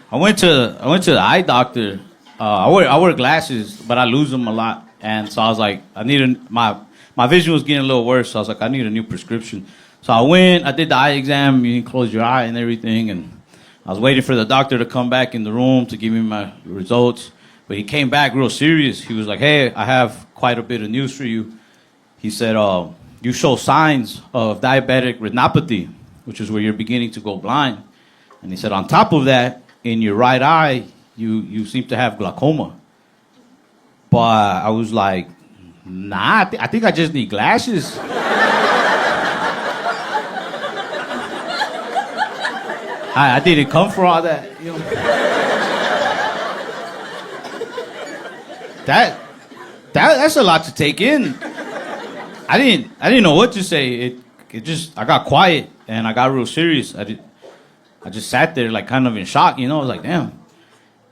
I went to the eye doctor. I wear glasses, but I lose them a lot, and so I was like, my vision was getting a little worse. So I was like, I need a new prescription. So I went. I did the eye exam. You can close your eye and everything, and I was waiting for the doctor to come back in the room to give me my results. But he came back real serious. He was like, "Hey, I have quite a bit of news for you." He said, "You show signs of diabetic retinopathy, which is where you're beginning to go blind." And he said, on top of that, in your right eye, you seem to have glaucoma. But I was like, nah, I think I just need glasses. I didn't come for all that, you know. That's a lot to take in. I didn't know what to say. I got quiet and I got real serious. I just sat there like kind of in shock, you know. I was like, damn.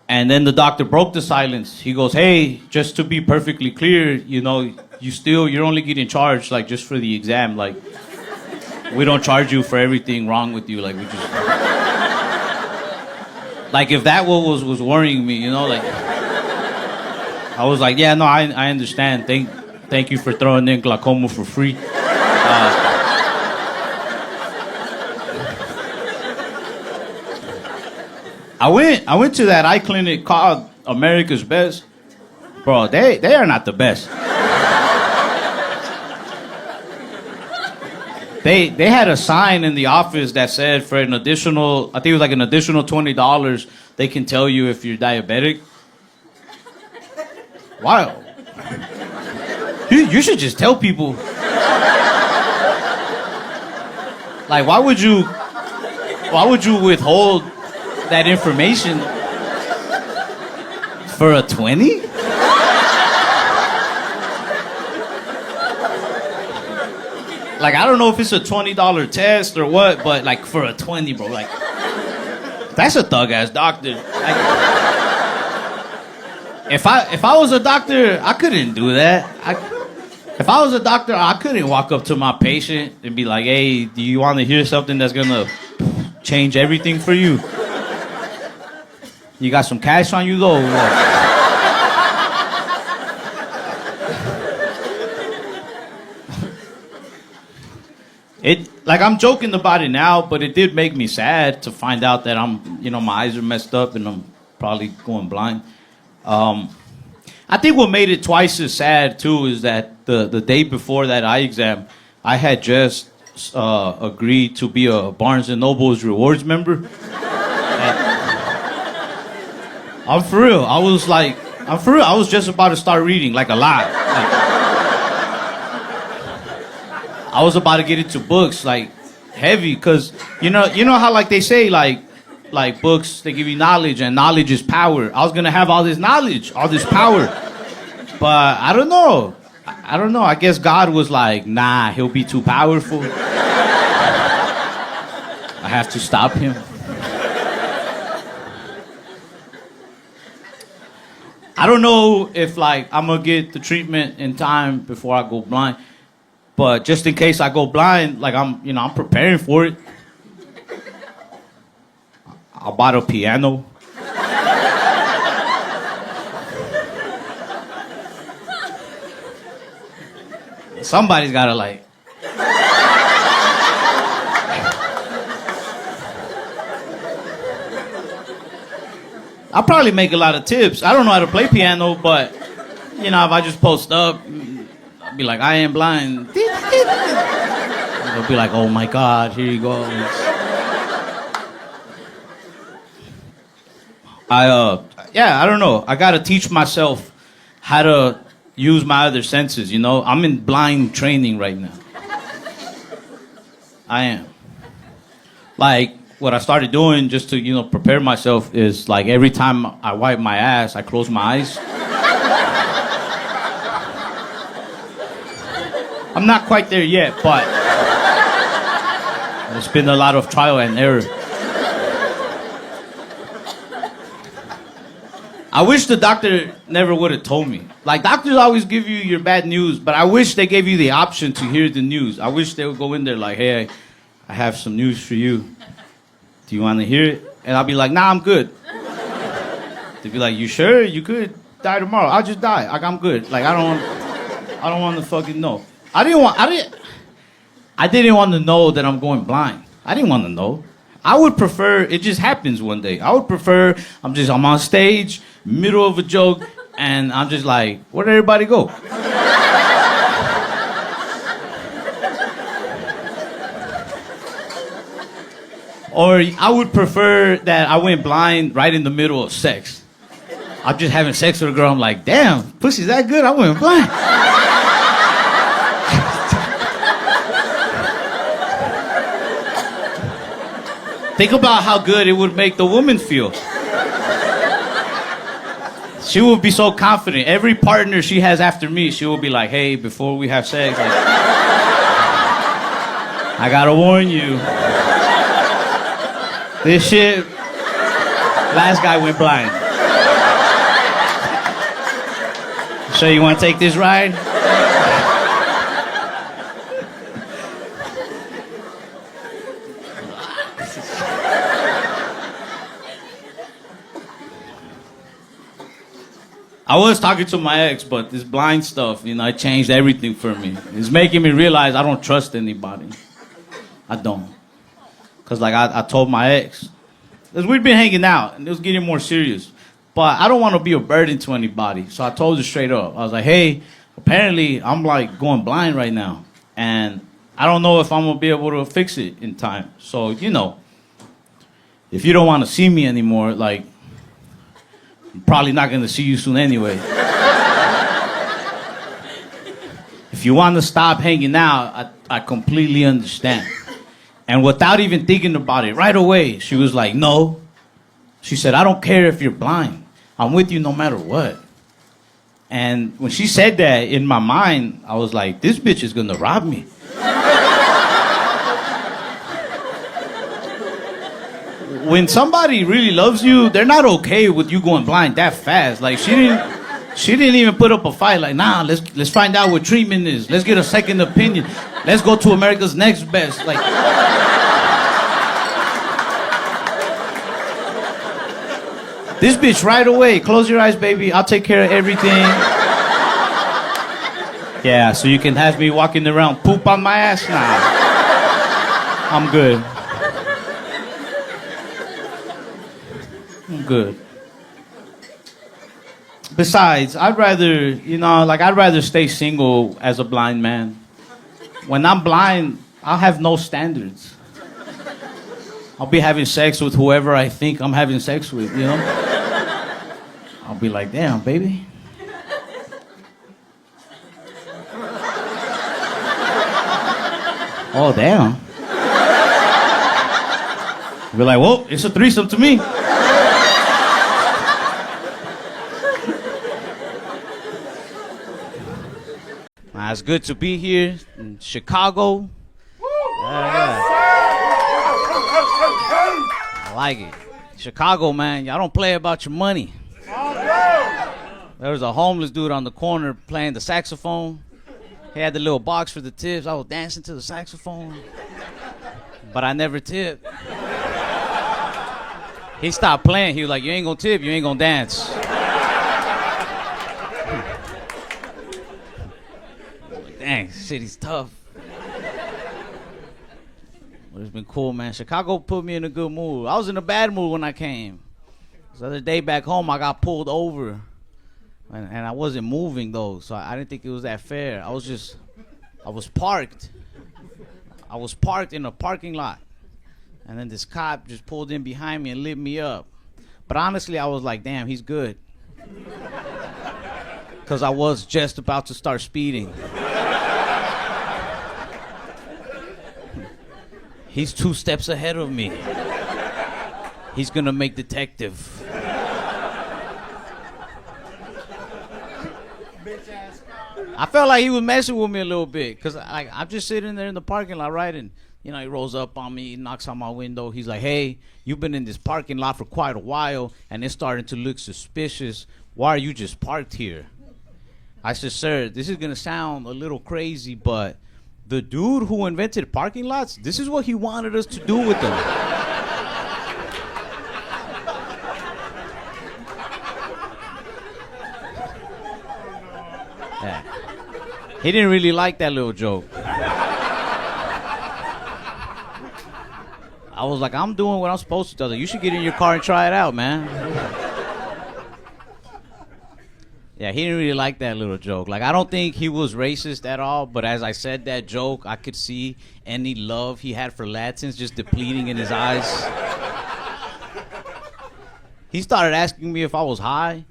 And then the doctor broke the silence. He goes, "Hey, just to be perfectly clear, you know, you're only getting charged like just for the exam. Like, we don't charge you for everything wrong with you. Like, we just like if that was worrying me, you know, like I was like, yeah, no, I understand. Thank you for throwing in glaucoma for free." I went to that eye clinic called America's Best. Bro, they are not the best. They had a sign in the office that said for an additional, I think it was like an additional $20, they can tell you if you're diabetic. Wow. You should just tell people. Like, why would you withhold that information for a 20? Like, I don't know if it's a $20 test or what, but like for a 20, bro, like that's a thug ass doctor. Like, if I was a doctor, I couldn't do that. If I was a doctor, I couldn't walk up to my patient and be like, "Hey, do you want to hear something that's gonna change everything for you? You got some cash on you though?" Like, I'm joking about it now, but it did make me sad to find out that my eyes are messed up and I'm probably going blind. I think what made it twice as sad too is that the day before that eye exam, I had just agreed to be a Barnes and Noble's rewards member. I'm for real. I was just about to start reading, like, a lot. Like, I was about to get into books, like, heavy, because you know how, like, they say, like books, they give you knowledge, and knowledge is power. I was gonna have all this knowledge, all this power, but I don't know. I guess God was like, nah, he'll be too powerful. I have to stop him. I don't know if, like, I'm gonna get the treatment in time before I go blind. But just in case I go blind, like, I'm preparing for it. I bought a piano. Somebody's gotta, like. I'll probably make a lot of tips. I don't know how to play piano, but, if I just post up, be like, "I am blind." They'll be like, "Oh my God, here he goes." I don't know. I gotta teach myself how to use my other senses, I'm in blind training right now. I am. Like, what I started doing just to, prepare myself is, like, every time I wipe my ass, I close my eyes. I'm not quite there yet, but it's been a lot of trial and error. I wish the doctor never would have told me. Like, doctors always give you your bad news, but I wish they gave you the option to hear the news. I wish they would go in there like, "Hey, I have some news for you. Do you want to hear it?" And I'll be like, "Nah, I'm good." They'd be like, you sure? You could die tomorrow. I'll just die. Like, I'm good. Like, I don't want to fucking know. I didn't want to know that I'm going blind. I didn't want to know. I would prefer, it just happens one day. I would prefer, I'm on stage, middle of a joke, and I'm just like, where'd everybody go? Or I would prefer that I went blind right in the middle of sex. I'm just having sex with a girl, I'm like, damn, pussy's that good? I went blind. Think about how good it would make the woman feel. She would be so confident. Every partner she has after me, she will be like, hey, before we have sex, like, I gotta warn you. This shit, last guy went blind. So you wanna take this ride? I was talking to my ex, but this blind stuff, it changed everything for me. It's making me realize I don't trust anybody. I don't. Because, I told my ex, because we'd been hanging out, and it was getting more serious. But I don't want to be a burden to anybody. So I told her straight up. I was like, hey, apparently I'm, going blind right now. And I don't know if I'm going to be able to fix it in time. So, if you don't want to see me anymore, I'm probably not going to see you soon anyway. If you want to stop hanging out, I completely understand. And without even thinking about it, right away, she was like, no. She said, I don't care if you're blind. I'm with you no matter what. And when she said that, in my mind, I was like, this bitch is going to rob me. When somebody really loves you, they're not okay with you going blind that fast. She didn't even put up a fight. Like, nah, let's find out what treatment is. Let's get a second opinion. Let's go to America's Next Best. This bitch right away. Close your eyes, baby. I'll take care of everything. Yeah, so you can have me walking around poop on my ass now. I'm good. I'm good. Besides, I'd rather stay single as a blind man. When I'm blind, I'll have no standards. I'll be having sex with whoever I think I'm having sex with, I'll be like, damn, baby. Oh, damn. I'll be like, well, it's a threesome to me. It's good to be here in Chicago. I like it. Chicago, man, y'all don't play about your money. There was a homeless dude on the corner playing the saxophone. He had the little box for the tips. I was dancing to the saxophone, but I never tipped. He stopped playing. He was like, you ain't gonna tip, you ain't gonna dance. Dang, city's tough. But it's been cool, man. Chicago put me in a good mood. I was in a bad mood when I came. The other day back home, I got pulled over. And I wasn't moving, though, so I didn't think it was that fair. I was parked. I was parked in a parking lot. And then this cop just pulled in behind me and lit me up. But honestly, I was like, damn, he's good. Because I was just about to start speeding. He's 2 steps ahead of me. He's gonna make detective. I felt like he was messing with me a little bit, cause I'm just sitting there in the parking lot, right? And he rolls up on me, he knocks on my window. He's like, "Hey, you've been in this parking lot for quite a while, and it's starting to look suspicious. Why are you just parked here?" I said, "Sir, this is gonna sound a little crazy, but the dude who invented parking lots, this is what he wanted us to do with them." Yeah. He didn't really like that little joke. I was like, I'm doing what I'm supposed to do. You should get in your car and try it out, man. Yeah, he didn't really like that little joke. Like, I don't think he was racist at all, but as I said that joke, I could see any love he had for Latins just depleting in his eyes. He started asking me if I was high.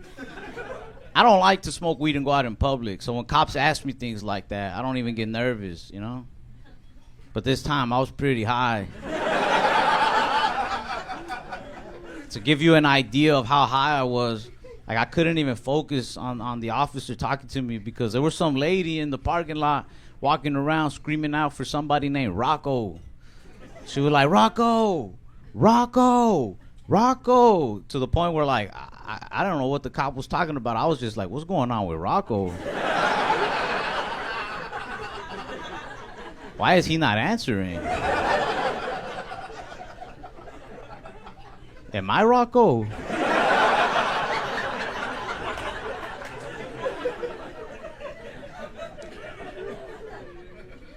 I don't like to smoke weed and go out in public, so when cops ask me things like that, I don't even get nervous, you know? But this time, I was pretty high. To give you an idea of how high I was, like I couldn't even focus on the officer talking to me because there was some lady in the parking lot walking around screaming out for somebody named Rocco. She was like, Rocco, Rocco, Rocco, to the point where like, I don't know what the cop was talking about. I was just like, what's going on with Rocco? Why is he not answering? Am I Rocco?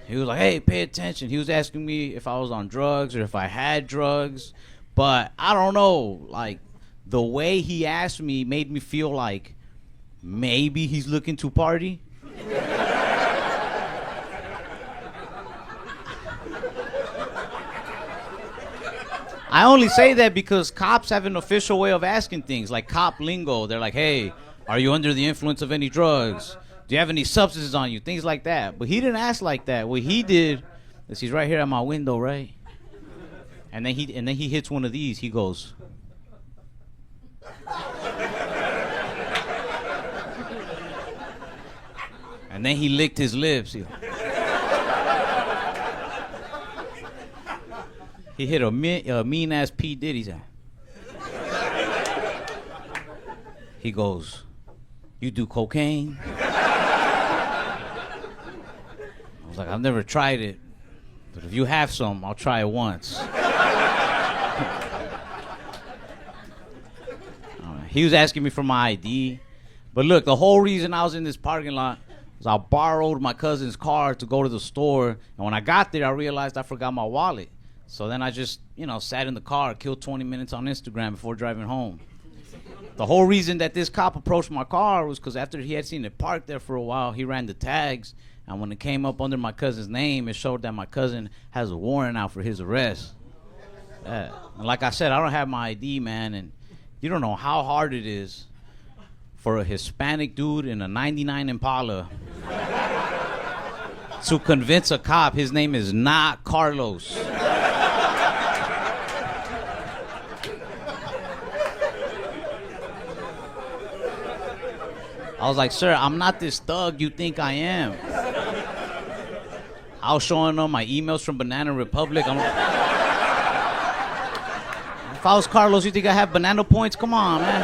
He was like, hey, pay attention. He was asking me if I was on drugs or if I had drugs. But I don't know, like, the way he asked me made me feel like maybe he's looking to party. I only say that because cops have an official way of asking things, like cop lingo. They're like, hey, are you under the influence of any drugs? Do you have any substances on you? Things like that. But he didn't ask like that. What he did is he's right here at my window, right? And then he hits one of these. He goes. And then he licked his lips. He hit a mean-ass P. Diddy's ass. He goes, you do cocaine? I was like, I've never tried it, but if you have some, I'll try it once. He was asking me for my ID. But look, the whole reason I was in this parking lot was I borrowed my cousin's car to go to the store. And when I got there, I realized I forgot my wallet. So then I just, sat in the car, killed 20 minutes on Instagram before driving home. The whole reason that this cop approached my car was because after he had seen it parked there for a while, he ran the tags. And when it came up under my cousin's name, it showed that my cousin has a warrant out for his arrest. And like I said, I don't have my ID, man. And you don't know how hard it is for a Hispanic dude in a 99 Impala to convince a cop his name is not Carlos. I was like, sir, I'm not this thug you think I am. I was showing them my emails from Banana Republic. If I was Carlos, you think I have banana points? Come on, man.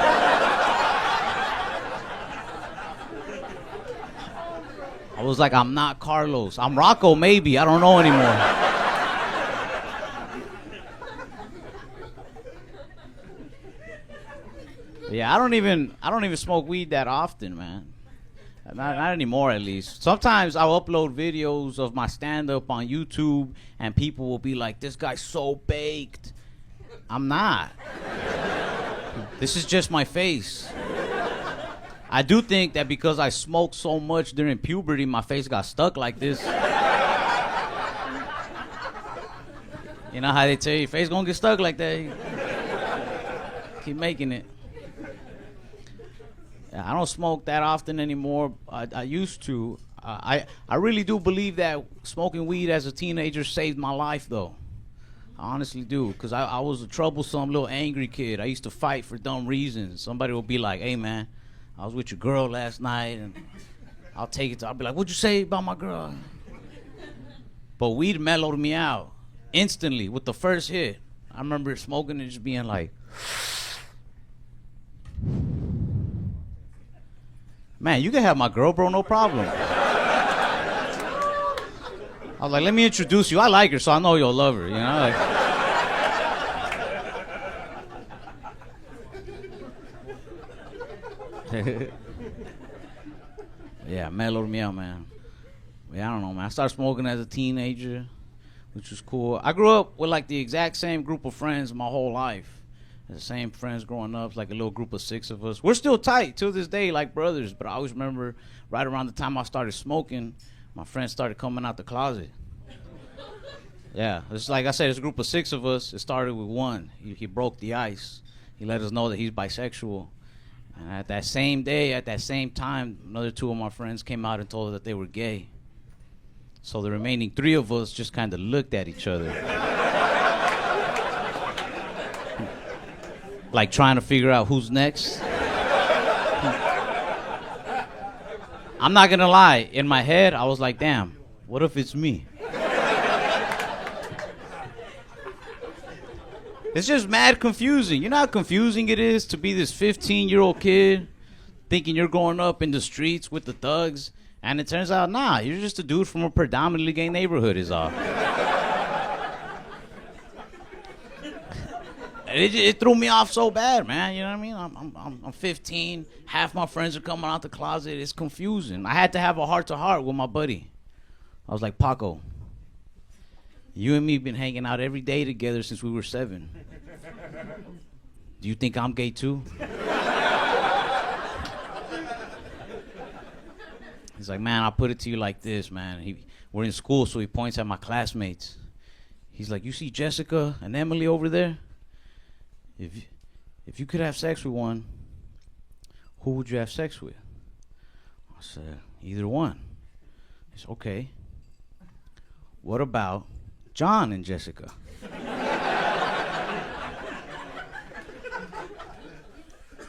I was like, I'm not Carlos. I'm Rocco, maybe. I don't know anymore. Yeah, I don't even smoke weed that often, man. Not anymore, at least. Sometimes I'll upload videos of my stand-up on YouTube, and people will be like, this guy's so baked. I'm not. This is just my face. I do think that because I smoked so much during puberty, my face got stuck like this. You know how they tell you, your face gonna get stuck like that. Keep making it. I don't smoke that often anymore. I used to. I really do believe that smoking weed as a teenager saved my life, though. I honestly do, because I was a troublesome little angry kid. I used to fight for dumb reasons. Somebody would be like, hey, man, I was with your girl last night, and I'll be like, what'd you say about my girl? But weed mellowed me out instantly with the first hit. I remember smoking and just being like, man, you can have my girl, bro, no problem. I was like, let me introduce you. I like her, so I know you'll love her, you know? Yeah, mellowed me out, man. Yeah, I don't know, man. I started smoking as a teenager, which was cool. I grew up with like the exact same group of friends my whole life. The same friends growing up, like a little group of 6 of us. We're still tight to this day, like brothers. But I always remember right around the time I started smoking, my friends started coming out the closet. Yeah, it's like I said, it's a group of 6 of us. It started with one. He broke the ice. He let us know that he's bisexual. And at that same day, at that same time, another 2 of my friends came out and told us that they were gay. So the remaining 3 of us just kind of looked at each other. Like trying to figure out who's next. I'm not gonna lie, in my head, I was like, damn, what if it's me? It's just mad confusing. You know how confusing it is to be this 15-year-old kid thinking you're growing up in the streets with the thugs, and it turns out, nah, you're just a dude from a predominantly gay neighborhood is all. It threw me off so bad, man. You know what I mean? I'm 15. Half my friends are coming out the closet. It's confusing. I had to have a heart-to-heart with my buddy. I was like, Paco, you and me been hanging out every day together since we were 7. Do you think I'm gay too? He's like, man, I'll put it to you like this, man. We're in school, so he points at my classmates. He's like, you see Jessica and Emily over there? If you could have sex with one, who would you have sex with? I said, either one. He said, okay. What about John and Jessica?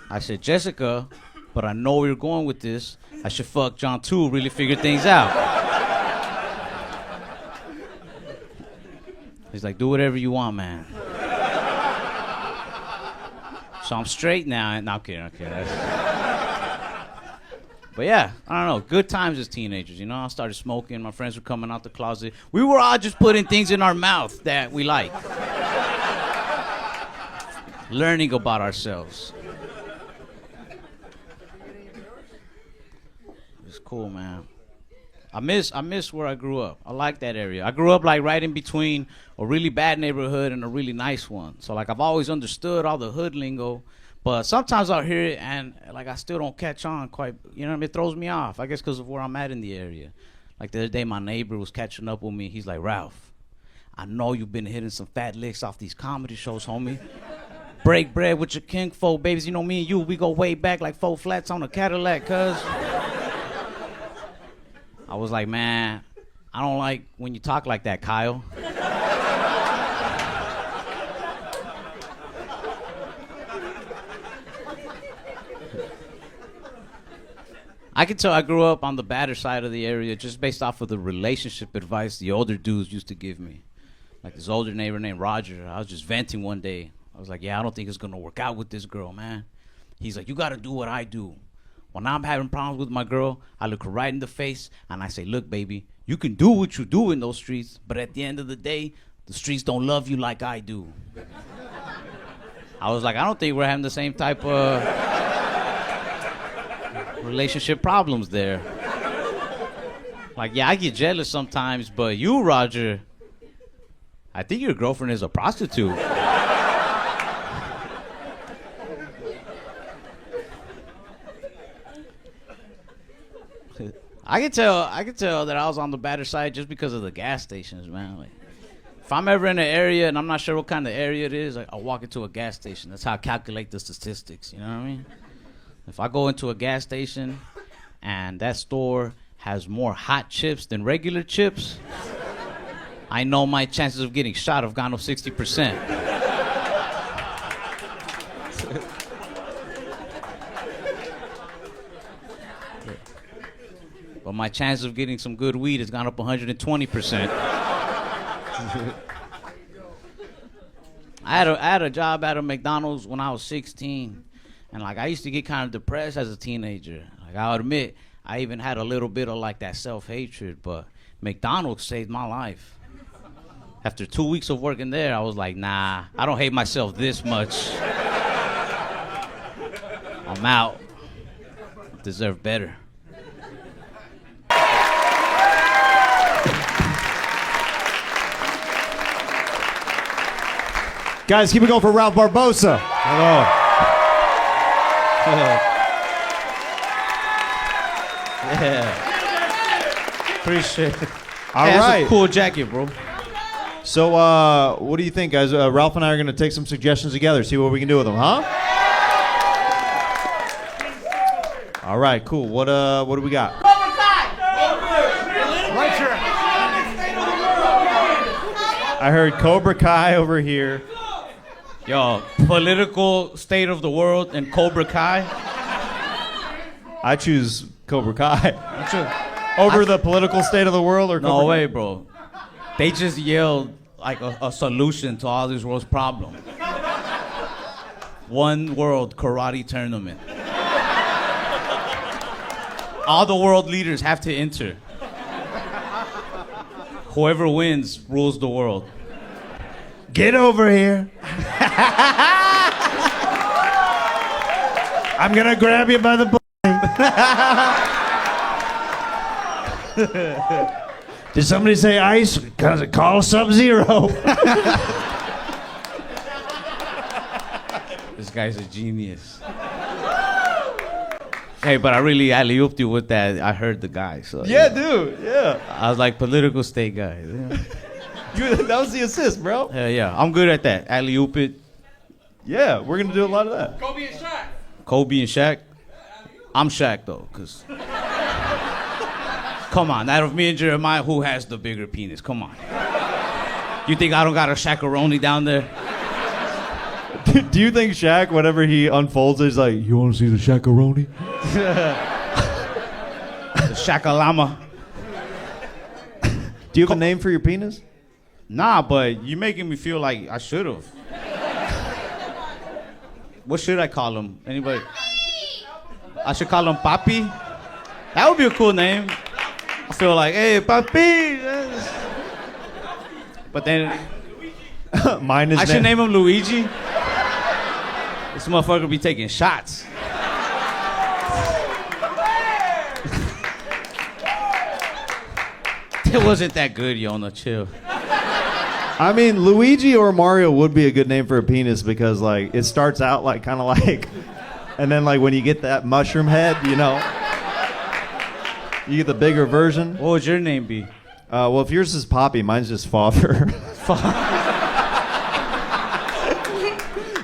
I said, Jessica, but I know where you're going with this. I should fuck John too, really figure things out. He's like, do whatever you want, man. So I'm straight now. And, no, I'm kidding. But yeah, I don't know. Good times as teenagers, you know. I started smoking. My friends were coming out the closet. We were all just putting things in our mouth that we like. Learning about ourselves. It's cool, man. I miss where I grew up. I like that area. I grew up like right in between a really bad neighborhood and a really nice one. So like I've always understood all the hood lingo, but sometimes I'll hear it and like I still don't catch on quite. You know what I mean? It throws me off. I guess because of where I'm at in the area. Like the other day, my neighbor was catching up with me. He's like, Ralph, I know you've been hitting some fat licks off these comedy shows, homie. Break bread with your kinfolk, babies. You know me and you, we go way back like 4 flats on a Cadillac, cuz. I was like, man, I don't like when you talk like that, Kyle. I can tell I grew up on the badder side of the area just based off of the relationship advice the older dudes used to give me. Like this older neighbor named Roger, I was just venting one day. I was like, yeah, I don't think it's gonna work out with this girl, man. He's like, you gotta do what I do. When I'm having problems with my girl, I look her right in the face and I say, look, baby, you can do what you do in those streets, but at the end of the day, the streets don't love you like I do. I was like, I don't think we're having the same type of relationship problems there. Like, yeah, I get jealous sometimes, but you, Roger, I think your girlfriend is a prostitute. I could tell that I was on the badder side just because of the gas stations, man. Like, if I'm ever in an area and I'm not sure what kind of area it is, I'll walk into a gas station. That's how I calculate the statistics, you know what I mean? If I go into a gas station and that store has more hot chips than regular chips, I know my chances of getting shot have gone up 60%. But my chance of getting some good weed has gone up 120%. I had a job at a McDonald's when I was 16. And like I used to get kind of depressed as a teenager. Like I'll admit, I even had a little bit of like that self-hatred, but McDonald's saved my life. After 2 weeks of working there, I was like, nah, I don't hate myself this much. I'm out. I deserve better. Guys, keep it going for Ralph Barbosa. Hello. Yeah. Appreciate it. All That's right. a cool jacket, bro. So, what do you think, guys? Ralph and I are going to take some suggestions together, see what we can do with them, huh? All right, cool. What do we got? I heard Cobra Kai over here. Yo, political state of the world and Cobra Kai. I choose Cobra Kai. Over the political state of the world or Cobra No Kai? way, bro. They just yelled like a solution to all this world's problem. One world karate tournament. All the world leaders have to enter. Whoever wins rules the world. Get over here. I'm going to grab you by the Did somebody say ice? Because call Sub-Zero. This guy's a genius. Hey, but I really alley-ooped you with that. I heard the guy, so Yeah, dude. Yeah. I was like political state guy. That was the assist, bro. Hell yeah, I'm good at that. Alley-oop it. Yeah, we're going to do a lot of that. Kobe and Shaq. I'm Shaq though, cause come on, out of me and Jeremiah, who has the bigger penis? Come on. You think I don't got a Shaq-a-roni down there? Do you think Shaq, whenever he unfolds it, is like, you want to see the Shaq-a-roni? The Shaq-a-llama. Do you have a name for your penis? Nah, but you're making me feel like I should have. What should I call him? Anybody? I should call him Papi? That would be a cool name. I feel like, hey, Papi. But then Mine is I should name him Luigi. This motherfucker be taking shots. It wasn't that good, Yona. Chill. I mean, Luigi or Mario would be a good name for a penis because, like, it starts out like kind of like, and then like when you get that mushroom head, you know, you get the bigger version. What would your name be? Well, if yours is Poppy, mine's just Father.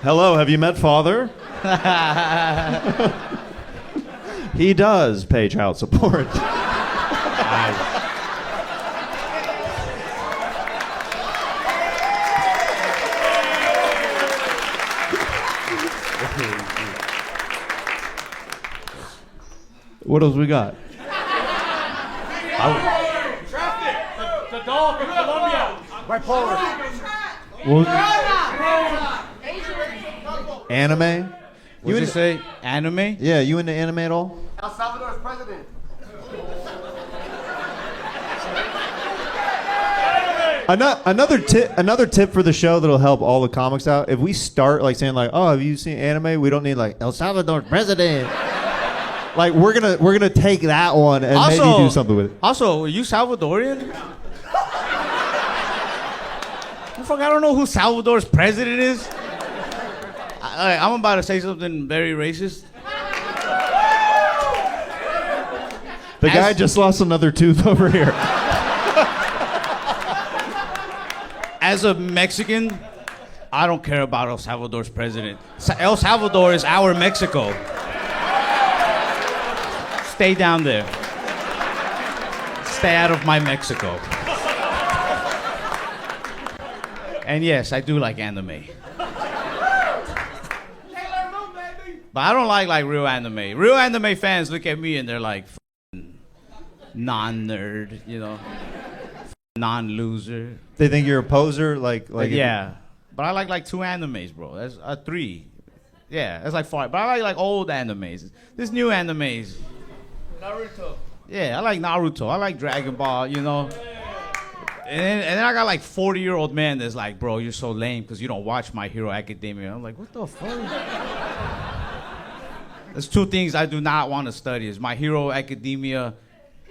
Hello, have you met Father? He does pay child support. What else we got? The dog in Colombia. Bipolar. Anime? What'd you say? Anime? Yeah, you into anime at all? El Salvador's president. Another tip for the show that'll help all the comics out. If we start like saying like, "Oh, have you seen anime?" We don't need like El Salvador's president. Like we're gonna take that one and maybe do something with it. Also, are you Salvadorian? Fuck, I don't know who Salvador's president is. I'm about to say something very racist. The guy just lost another tooth over here. As a Mexican, I don't care about El Salvador's president. El Salvador is our Mexico. Stay down there. Stay out of my Mexico. And yes, I do like anime. But I don't like real anime. Real anime fans look at me and they're like, non-nerd, you know, non-loser. They think you're a poser, like Yeah, but I like 2 animes, bro. That's 3. Yeah, that's like 4. But I like old animes. This new animes. Naruto. Yeah, I like Naruto. I like Dragon Ball, you know. And then I got like 40-year-old man that's like, bro, you're so lame because you don't watch My Hero Academia. I'm like, what the fuck? There's 2 things I do not want to study: is My Hero Academia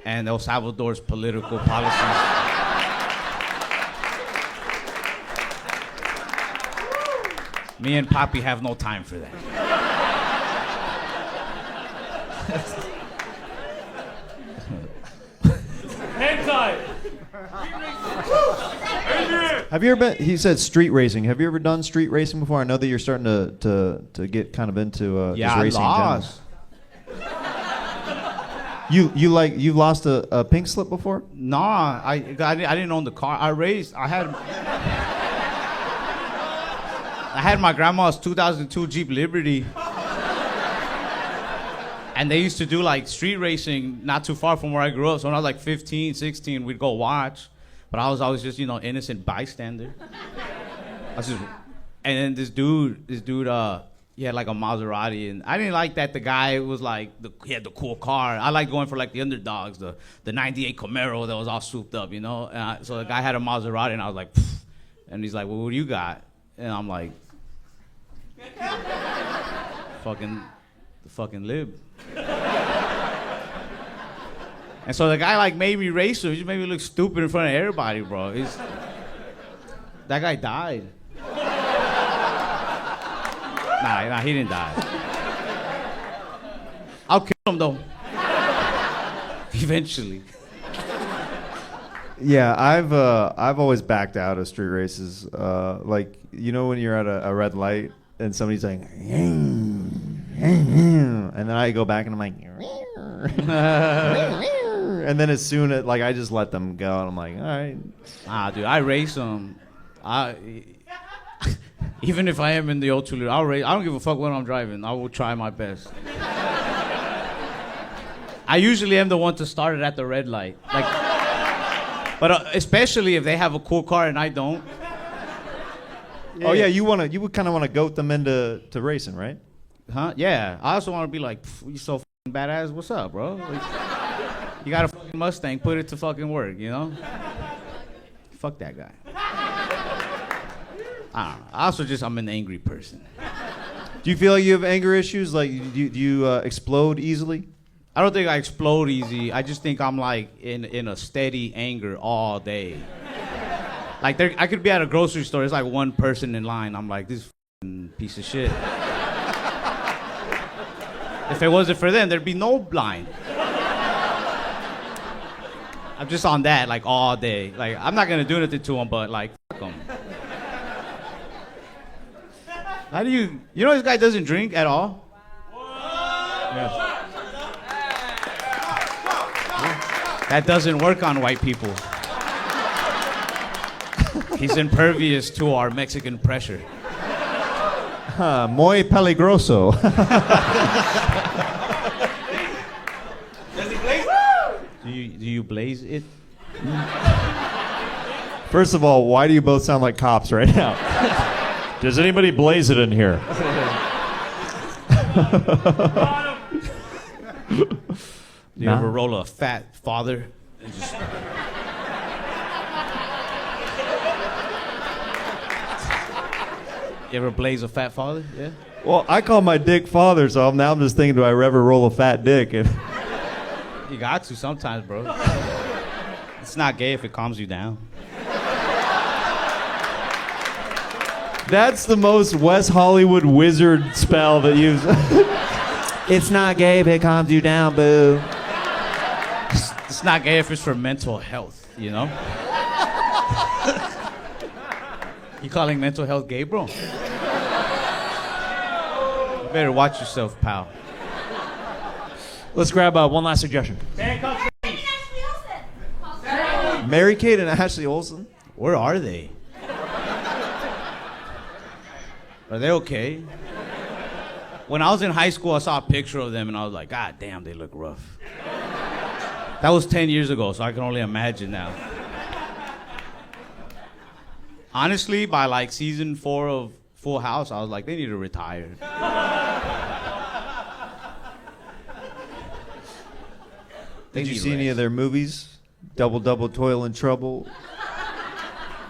and El Salvador's political policies. Me and Papi have no time for that. Hentai. Have you ever been? He said street racing. Have you ever done street racing before? I know that you're starting to get kind of into Yeah, just I racing lost. in general. You lost a pink slip before? Nah, I didn't own the car. I had my grandma's 2002 Jeep Liberty. And they used to do like street racing not too far from where I grew up. So when I was like 15, 16, we'd go watch. But I was always just, innocent bystander. And then this dude, he had like a Maserati, and I didn't like that the guy was like, he had the cool car. I liked going for like the underdogs, the 98 Camaro that was all souped up, so the guy had a Maserati, and I was like, pfft. And he's like, well, what do you got? And I'm like, the fucking lib. And so the guy like made me race him. He just made me look stupid in front of everybody, bro. That guy died. Nah, he didn't die. I'll kill him though. Eventually. Yeah, I've always backed out of street races. Like when you're at a red light and somebody's like, and then I go back and I'm like, and then as soon as I just let them go and I'm like, all right. Dude, I race them. Even if I am in the O2 liter, I'll race. I don't give a fuck when I'm driving. I will try my best. I usually am the one to start it at the red light. But especially if they have a cool car and I don't. Yeah. Oh yeah, you would kind of want to goat them into racing, right? Huh? Yeah. I also want to be like, you so fucking badass. What's up, bro? You got a fucking Mustang. Put it to fucking work, Fuck that guy. I don't know. I'm an angry person. Do you feel like you have anger issues? Like, do you explode easily? I don't think I explode easy. I just think I'm like in a steady anger all day. Like I could be at a grocery store. There's like one person in line. I'm like, this fucking piece of shit. If it wasn't for them, there'd be no line. I'm just on that like all day. Like I'm not gonna do anything to them, but like fuck them. How do you this guy doesn't drink at all? Yeah. That doesn't work on white people. He's impervious to our Mexican pressure. Muy peligroso. Does he blaze? Do you blaze it? First of all, why do you both sound like cops right now? Does anybody blaze it in here? Do you ever roll a fat father? And just... You ever blaze a fat father? Yeah. Well, I call my dick father, so I'm just thinking, do I ever roll a fat dick? And You got to sometimes, bro. It's not gay if it calms you down. that's the most West Hollywood wizard spell that you've. It's not gay if it calms you down, boo. It's not gay if it's for mental health, You calling mental health gay, bro? You better watch yourself, pal. Let's grab one last suggestion. Mary-Kate and Ashley Olsen? Where are they? Are they okay? When I was in high school, I saw a picture of them and I was like, God damn, they look rough. That was 10 years ago, so I can only imagine now. Honestly, by like season 4 of Full House, I was like, they need to retire. Did you see any of their movies? Double Double Toil and Trouble?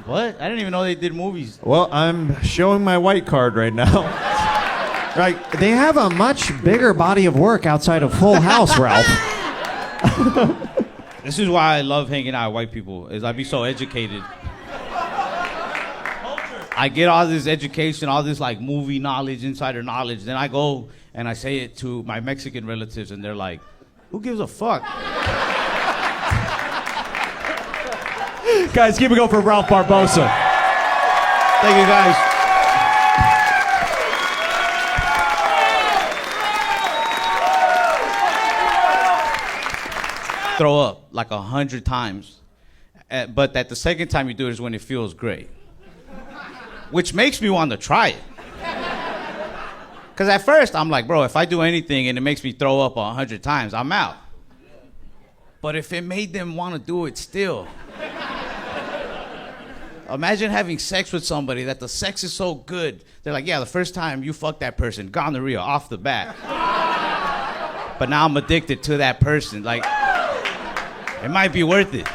What? I didn't even know they did movies. Well, I'm showing my white card right now. Right, they have a much bigger body of work outside of Full House, Ralph. This is why I love hanging out with white people, is I be so educated. I get all this education, all this like movie knowledge, insider knowledge. Then I go and I say it to my Mexican relatives, and they're like, "Who gives a fuck?" Guys, keep it going for Ralph Barbosa. Thank you, guys. Throw up like 100 times, but that the second time you do it is when it feels great, which makes me want to try it. Because at first I'm like, bro, if I do anything and it makes me throw up 100 times, I'm out. But if it made them want to do it still, imagine having sex with somebody that the sex is so good. They're like, yeah, the first time you fucked that person, gonorrhea off the bat. But now I'm addicted to that person. Like, it might be worth it.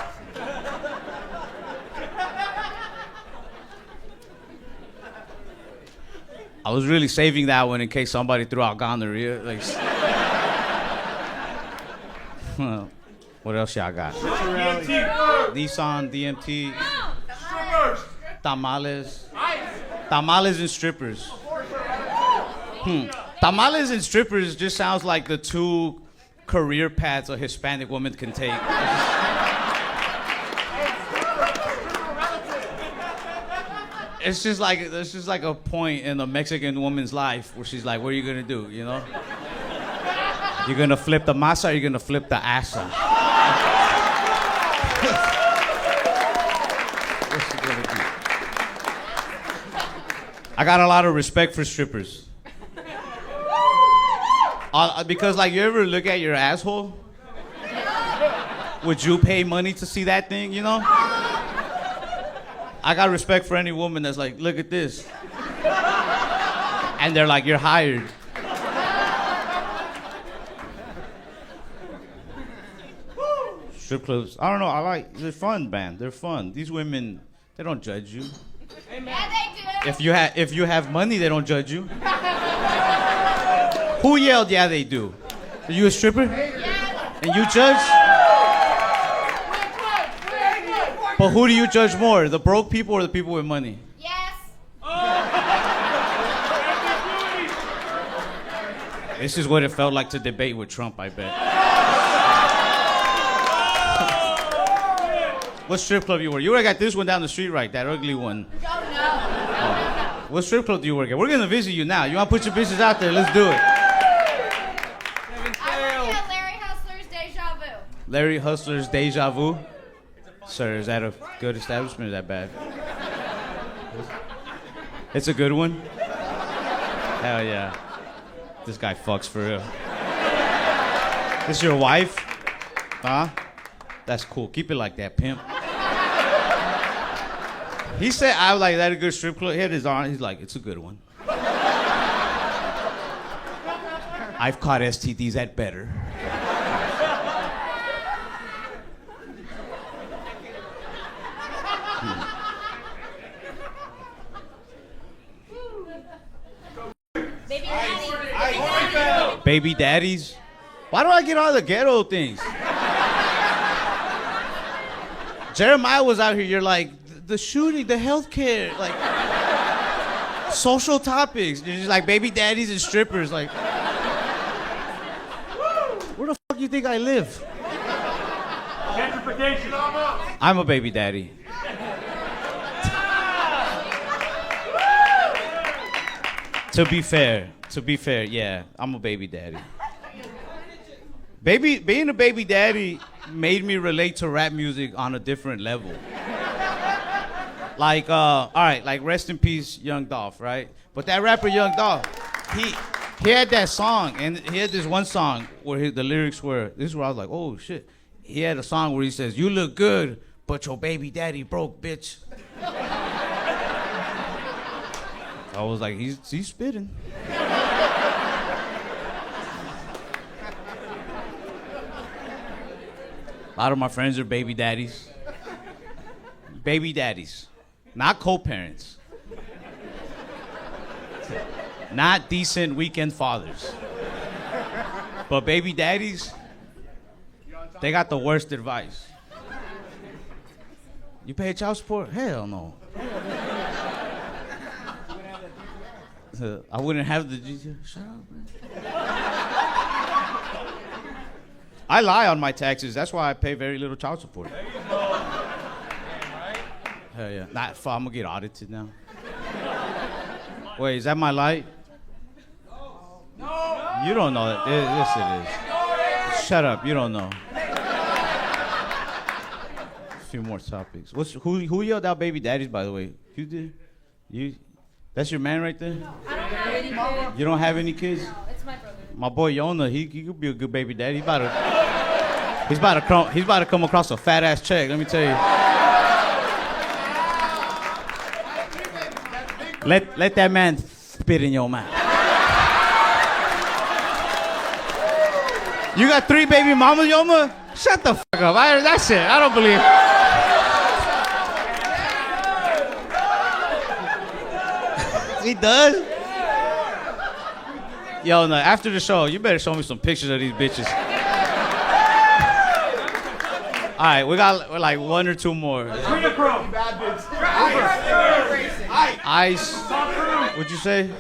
I was really saving that one in case somebody threw out gonorrhea. Like, what else y'all got? Nissan, DMT, tamales. Tamales and strippers. Tamales and strippers just sounds like the two career paths a Hispanic woman can take. It's just like a point in a Mexican woman's life where she's like, what are you gonna do, you know? You're gonna flip the masa or you're gonna flip the asa? What's she gonna do? I got a lot of respect for strippers. Because like, you ever look at your asshole? Would you pay money to see that thing, you know? I got respect for any woman that's like, look at this. And they're like, you're hired. Strip clubs, I don't know, they're fun, man. They're fun. These women, they don't judge you. Yeah, they do. If you have money, they don't judge you. Who yelled, yeah, they do? Are you a stripper? Yes. And you judge? But who do you judge more, the broke people or the people with money? Yes. This is what it felt like to debate with Trump, I bet. What strip club you work? You work at this one down the street, right? That ugly one. Oh, no. What strip club do you work at? We're gonna visit you now. You wanna put your business out there? Let's do it. I work at Larry Hustler's Deja Vu. Larry Hustler's Deja Vu. Sir, is that a good establishment or is that bad? It's a good one? Hell yeah. This guy fucks for real. This your wife? Huh? That's cool. Keep it like that, pimp. He said, I was like, that a good strip club? He had his arm. He's like, it's a good one. I've caught STDs at better. Baby daddy. Baby daddies? Why do I get all the ghetto things? Jeremiah was out here, you're like, the shooting, the healthcare, like, social topics. You're just like baby daddies and strippers, like. Where the fuck you think I live? Gentrification. I'm a baby daddy. To be fair, yeah, I'm a baby daddy. Being a baby daddy made me relate to rap music on a different level. Like, all right, like rest in peace, Young Dolph, right? But that rapper Young Dolph, he had that song, and he had this one song where the lyrics were, this is where I was like, oh shit. He had a song where he says, you look good, but your baby daddy broke, bitch. I was like, he's spitting. A lot of my friends are baby daddies. Baby daddies. Not co-parents. Not decent weekend fathers. But baby daddies, they got the worst advice. You pay child support? Hell no. I wouldn't have the. Shut up, man. I lie on my taxes. That's why I pay very little child support. There you go. Hell yeah. Nah, I'm gonna get audited now. Wait, is that my light? No. You don't know that. Yes, it is. Shut up. You don't know. A few more topics. Who yelled out baby daddies, by the way? You did? You? That's your man right there? I don't have any kids. You don't have any kids? No, it's my brother. My boy Yona, he could be a good baby daddy. He's about to come across a fat ass check. Let me tell you. Let that man spit in your mouth. You got 3 baby mamas, Yoma? Shut the fuck up. That's it. I don't believe it. He does? Yo, no, after the show, you better show me some pictures of these bitches. All right, we're like 1 or 2 more. Ice. What'd you say?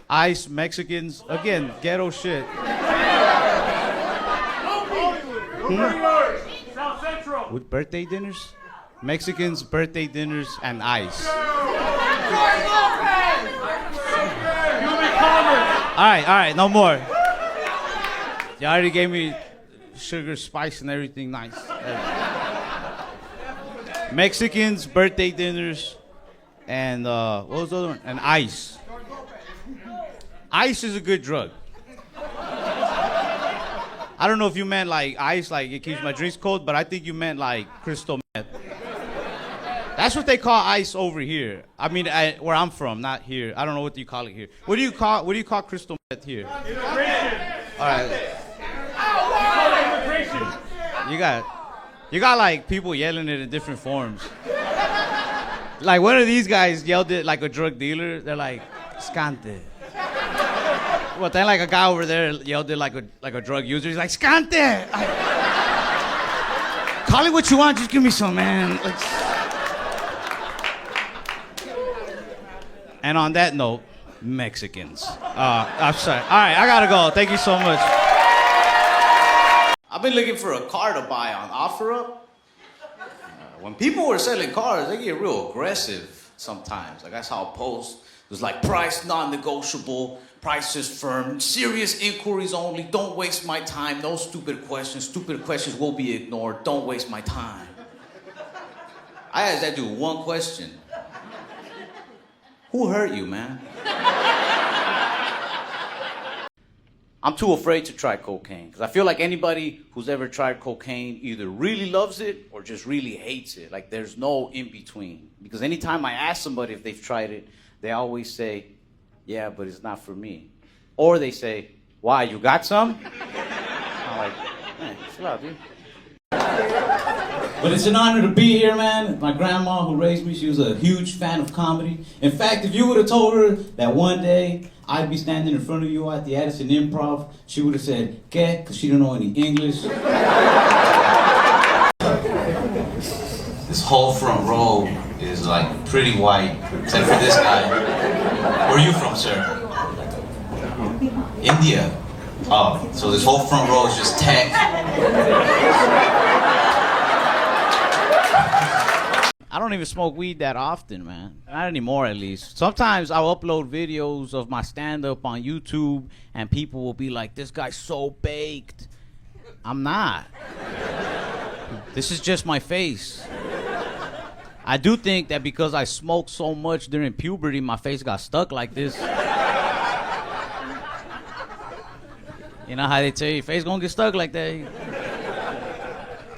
Ice, Mexicans. Again, ghetto shit. South Central. With birthday dinners? Mexicans, birthday dinners, and ice. All right, no more. You already gave me sugar, spice, and everything nice. Mexicans, birthday dinners, and what was the other one? And ice. Ice is a good drug. I don't know if you meant like ice, like it keeps my drinks cold, but I think you meant like crystal meth. That's what they call ice over here. I mean, where I'm from, not here. I don't know what you call it here. What do you call crystal meth here? Immigration. All right. Immigration. You got like people yelling it in different forms. Like one of these guys yelled it like a drug dealer. They're like, "Scante." Well, then like a guy over there yelled it like a drug user. He's like, "Scante." Call it what you want. Just give me some, man. And on that note, Mexicans. I'm sorry. All right, I gotta go. Thank you so much. I've been looking for a car to buy on OfferUp. When people were selling cars, they get real aggressive sometimes. Like I saw a post. It was like, price non-negotiable, price is firm, serious inquiries only, don't waste my time, no stupid questions will be ignored, don't waste my time. I asked that dude one question. Who hurt you, man? I'm too afraid to try cocaine because I feel like anybody who's ever tried cocaine either really loves it or just really hates it. Like there's no in between. Because anytime I ask somebody if they've tried it, they always say, yeah, but it's not for me. Or they say, why, you got some? I'm like, man, chill out, dude. But it's an honor to be here, man. My grandma who raised me, she was a huge fan of comedy. In fact, if you would have told her that one day I'd be standing in front of you at the Addison Improv, she would have said, ¿qué? Because she didn't know any English. This whole front row is like pretty white, except for this guy. Where are you from, sir? India. Oh, so this whole front row is just tech. I don't even smoke weed that often, man. Not anymore, at least. Sometimes I'll upload videos of my stand-up on YouTube, and people will be like, this guy's so baked. I'm not. This is just my face. I do think that because I smoked so much during puberty, my face got stuck like this. You know how they tell you, your face gonna get stuck like that.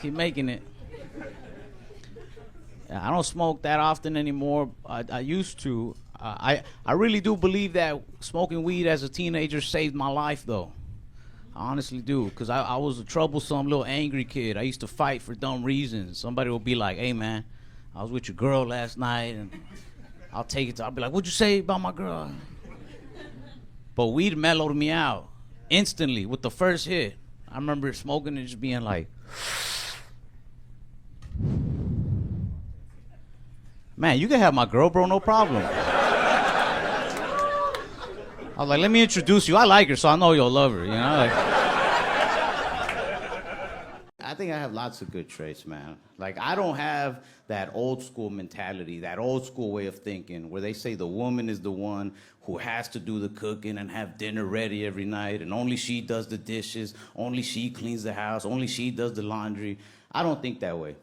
Keep making it. I don't smoke that often anymore. I used to. I really do believe that smoking weed as a teenager saved my life, though. I honestly do, because I was a troublesome little angry kid. I used to fight for dumb reasons. Somebody would be like, hey, man, I was with your girl last night, and I'll be like, what'd you say about my girl? But weed mellowed me out instantly with the first hit. I remember smoking and just being like, man, you can have my girl, bro, no problem. was like, let me introduce you. I like her, so I know you'll love her, you know? Like, I think I have lots of good traits, man. Like, I don't have that old school mentality, that old school way of thinking where they say the woman is the one who has to do the cooking and have dinner ready every night, and only she does the dishes, only she cleans the house, only she does the laundry. I don't think that way.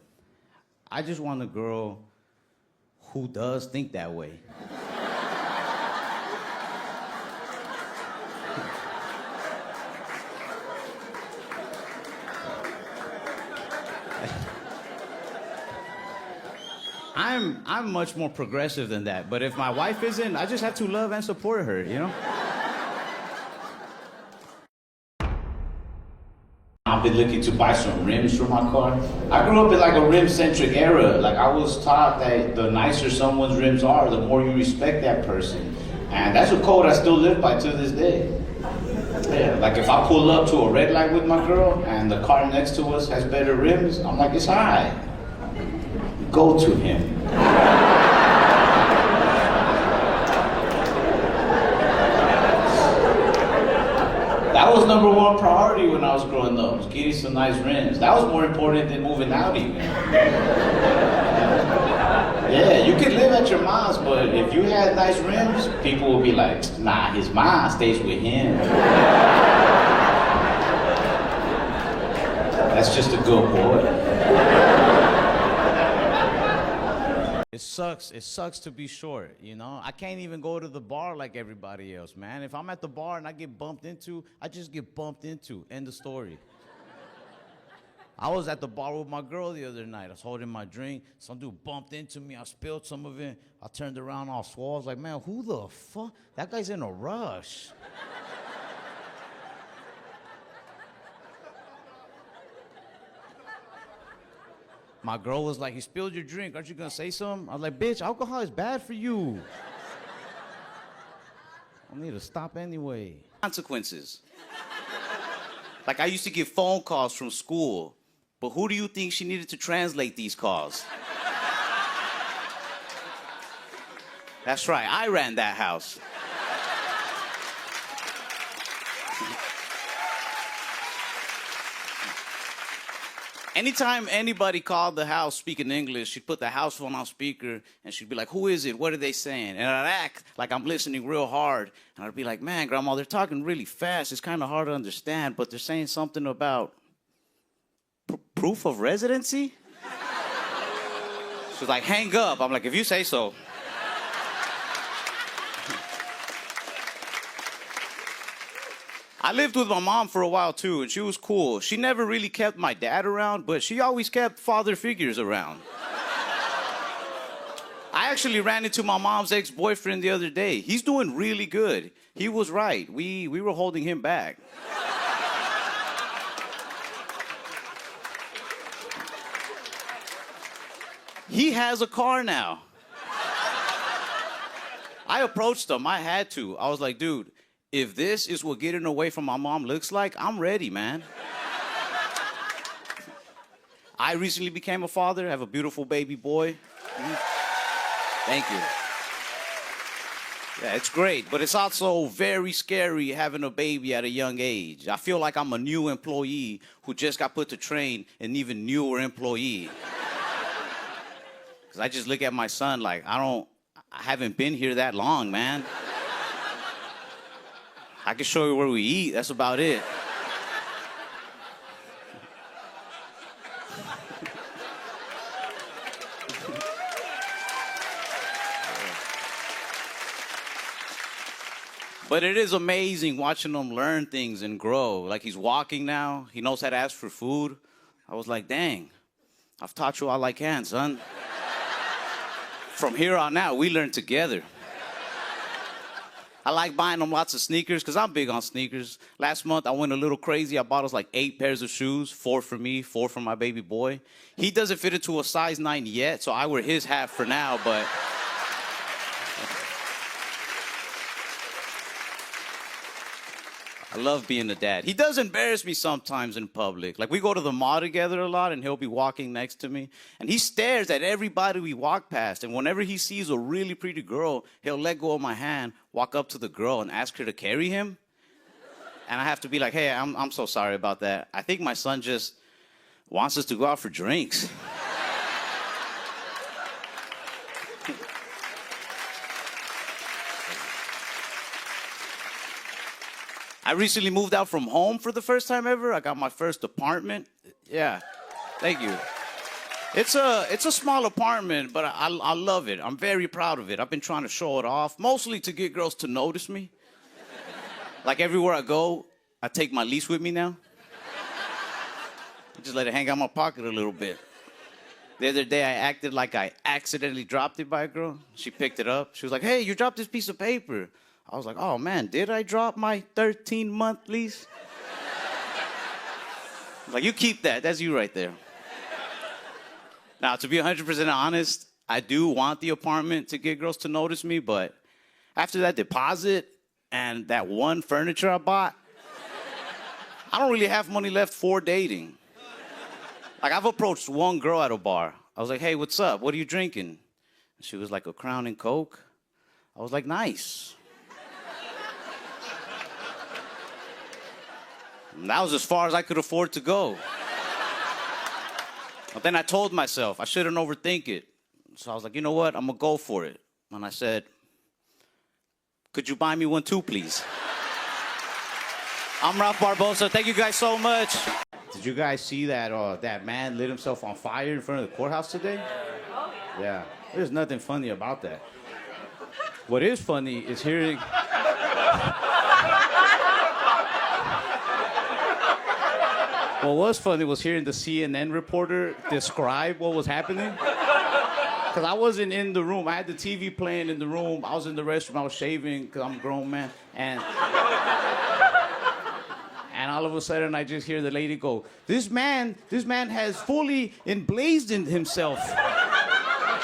I just want a girl who does think that way. I'm much more progressive than that, but if my wife isn't, I just have to love and support her, you know? I've been looking to buy some rims for my car. I grew up in like a rim-centric era. Like, I was taught that the nicer someone's rims are, the more you respect that person. And that's a code I still live by to this day. Yeah, like if I pull up to a red light with my girl and the car next to us has better rims, I'm like, it's all right. Go to him. That was number one priority when I was growing up, was getting some nice rims. That was more important than moving out even. Yeah, you could live at your mom's, but if you had nice rims, people would be like, nah, his mom stays with him. That's just a good boy. It sucks to be short, you know? I can't even go to the bar like everybody else, man. If I'm at the bar and I get bumped into, I just get bumped into. End of story. I was at the bar with my girl the other night. I was holding my drink. Some dude bumped into me. I spilled some of it. I turned around all swole. I was like, man, who the fuck? That guy's in a rush. My girl was like, you spilled your drink. Aren't you going to say something? I was like, bitch, alcohol is bad for you. I need to stop anyway. Consequences. Like, I used to get phone calls from school, but who do you think she needed to translate these calls? That's right, I ran that house. Anytime anybody called the house speaking English, she'd put the house phone on speaker, and she'd be like, who is it? What are they saying? And I'd act like I'm listening real hard. And I'd be like, man, Grandma, they're talking really fast. It's kind of hard to understand, but they're saying something about proof of residency? She's like, hang up. I'm like, if you say so. I lived with my mom for a while, too, and she was cool. She never really kept my dad around, but she always kept father figures around. I actually ran into my mom's ex-boyfriend the other day. He's doing really good. He was right. We were holding him back. He has a car now. I approached him. I had to. I was like, dude, if this is what getting away from my mom looks like, I'm ready, man. I recently became a father. I have a beautiful baby boy. Thank you. Yeah, it's great, but it's also very scary having a baby at a young age. I feel like I'm a new employee who just got put to train an even newer employee. Because I just look at my son like, I haven't been here that long, man. I can show you where we eat. That's about it. But it is amazing watching him learn things and grow. Like, he's walking now. He knows how to ask for food. I was like, dang, I've taught you all I can, son. From here on out, we learn together. I like buying them lots of sneakers because I'm big on sneakers. Last month, I went a little crazy. I bought us like 8 pairs of shoes, 4 for me, 4 for my baby boy. He doesn't fit into a size 9 yet, so I wear his half for now, but... love being a dad. He does embarrass me sometimes in public. Like, we go to the mall together a lot, and he'll be walking next to me. And he stares at everybody we walk past. And whenever he sees a really pretty girl, he'll let go of my hand, walk up to the girl, and ask her to carry him. And I have to be like, hey, I'm so sorry about that. I think my son just wants us to go out for drinks. I recently moved out from home for the first time ever. I got my first apartment. Yeah, thank you. It's a small apartment, but I love it. I'm very proud of it. I've been trying to show it off, mostly to get girls to notice me. Like, everywhere I go, I take my leash with me now. I just let it hang out in my pocket a little bit. The other day, I acted like I accidentally dropped it by a girl. She picked it up. She was like, hey, you dropped this piece of paper. I was like, oh, man, did I drop my 13-month lease? Like, you keep that. That's you right there. Now, to be 100% honest, I do want the apartment to get girls to notice me, but after that deposit and that one furniture I bought, I don't really have money left for dating. Like, I've approached one girl at a bar. I was like, hey, what's up? What are you drinking? And she was like, a Crown and Coke. I was like, nice. And that was as far as I could afford to go. But then I told myself I shouldn't overthink it. So I was like, you know what? I'm going to go for it. And I said, could you buy me one too, please? I'm Ralph Barbosa. Thank you guys so much. Did you guys see that that man lit himself on fire in front of the courthouse today? Oh, yeah. Yeah. There's nothing funny about that. What is funny is hearing... What was funny was hearing the CNN reporter describe what was happening. Because I wasn't in the room. I had the TV playing in the room. I was in the restroom. I was shaving because I'm a grown man. And all of a sudden, I just hear the lady go, this man has fully emblazoned himself.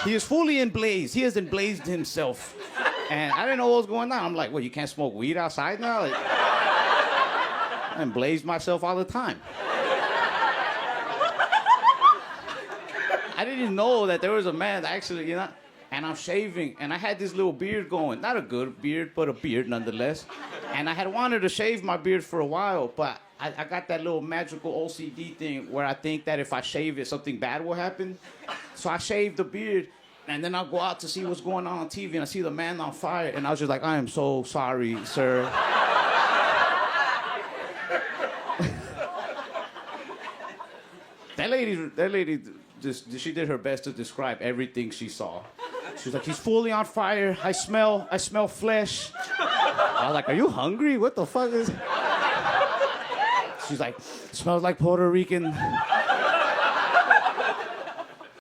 He is fully emblazed. He has emblazed himself. And I didn't know what was going on. I'm like, what, you can't smoke weed outside now? Like, I emblaze myself all the time. I didn't know that there was a man that actually, and I'm shaving, and I had this little beard going. Not a good beard, but a beard nonetheless. And I had wanted to shave my beard for a while, but I got that little magical OCD thing where I think that if I shave it, something bad will happen. So I shaved the beard, and then I'll go out to see what's going on TV, and I see the man on fire, and I was just like, I am so sorry, sir. That lady, she did her best to describe everything she saw. She was like, he's fully on fire. I smell flesh. I was like, are you hungry? What the fuck is... She's like, smells like Puerto Rican.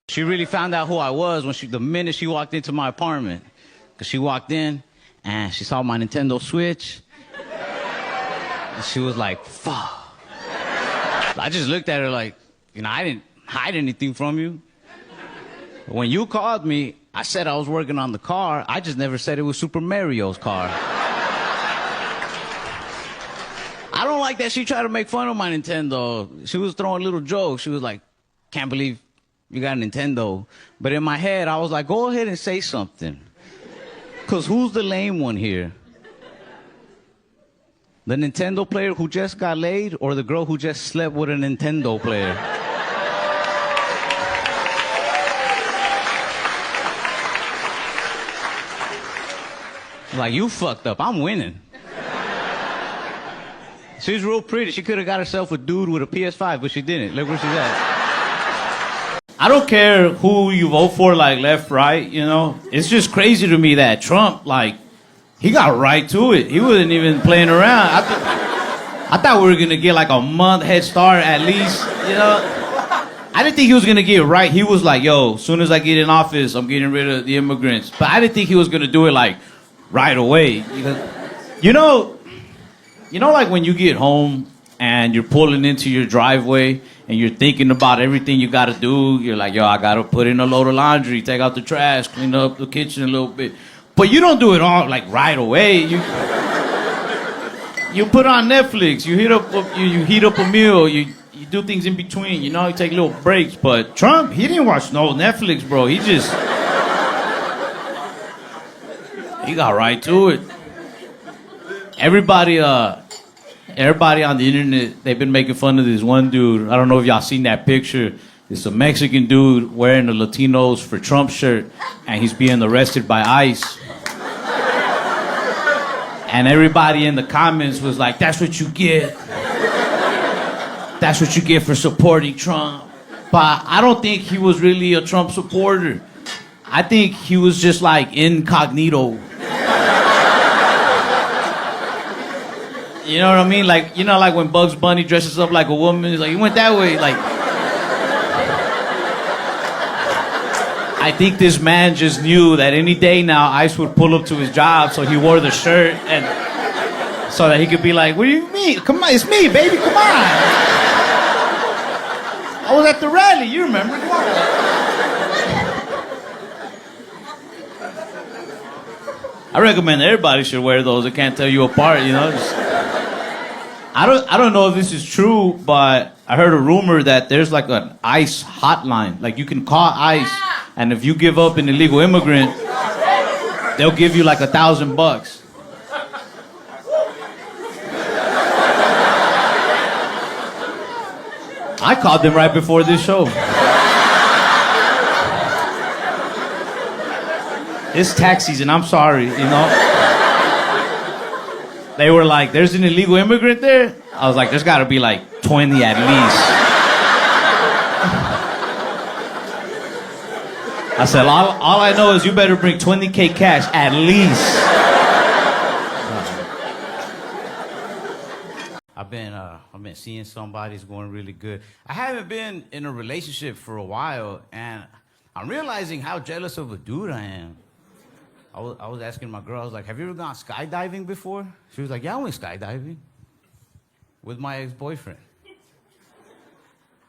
She really found out who I was the minute she walked into my apartment. Because she walked in and she saw my Nintendo Switch. And she was like, fuck. I just looked at her like, I didn't hide anything from you. When you called me, I said I was working on the car. I just never said it was Super Mario's car. I don't like that she tried to make fun of my Nintendo. She was throwing little jokes. She was like, can't believe you got a Nintendo. But in my head, I was like, go ahead and say something. Because who's the lame one here? The Nintendo player who just got laid or the girl who just slept with a Nintendo player? Like, you fucked up. I'm winning. She's real pretty. She could have got herself a dude with a PS5, but she didn't. Look where she's at. I don't care who you vote for, like left, right, It's just crazy to me that Trump, he got right to it. He wasn't even playing around. I thought we were going to get like a month head start at least, I didn't think he was going to get it right. He was like, yo, as soon as I get in office, I'm getting rid of the immigrants. But I didn't think he was going to do it like right away. Like when you get home and you're pulling into your driveway and you're thinking about everything you got to do. You're like, yo, I got to put in a load of laundry, take out the trash, clean up the kitchen a little bit. But you don't do it all like right away. You You put on Netflix. You heat up a meal. You do things in between. You know, you take little breaks. But Trump, he didn't watch no Netflix, bro. He got right to it. Everybody on the internet, they've been making fun of this one dude. I don't know if y'all seen that picture. It's a Mexican dude wearing a Latinos for Trump shirt, and he's being arrested by ICE. And everybody in the comments was like, that's what you get. That's what you get for supporting Trump. But I don't think he was really a Trump supporter. I think he was just like incognito. You know what I mean? Like, you know, like when Bugs Bunny dresses up like a woman, it's like, he went that way. Like, I think this man just knew that any day now ICE would pull up to his job, so he wore the shirt and so that he could be like, what do you mean? Come on, it's me, baby, come on. I was at the rally, you remember? Come on. I recommend everybody should wear those. It can't tell you apart, you know? I don't know if this is true, but I heard a rumor that there's like an ICE hotline. Like you can call ICE, and if you give up an illegal immigrant, they'll give you like $1,000. I called them right before this show. It's tax season, I'm sorry, you know? They were like, there's an illegal immigrant there? I was like, there's gotta be like 20 at least. I said, all I know is you better bring 20K cash at least. I've been seeing somebody's going really good. I haven't been in a relationship for a while, and I'm realizing how jealous of a dude I am. I was asking my girl, I was like, have you ever gone skydiving before? She was like, yeah, I went skydiving with my ex-boyfriend.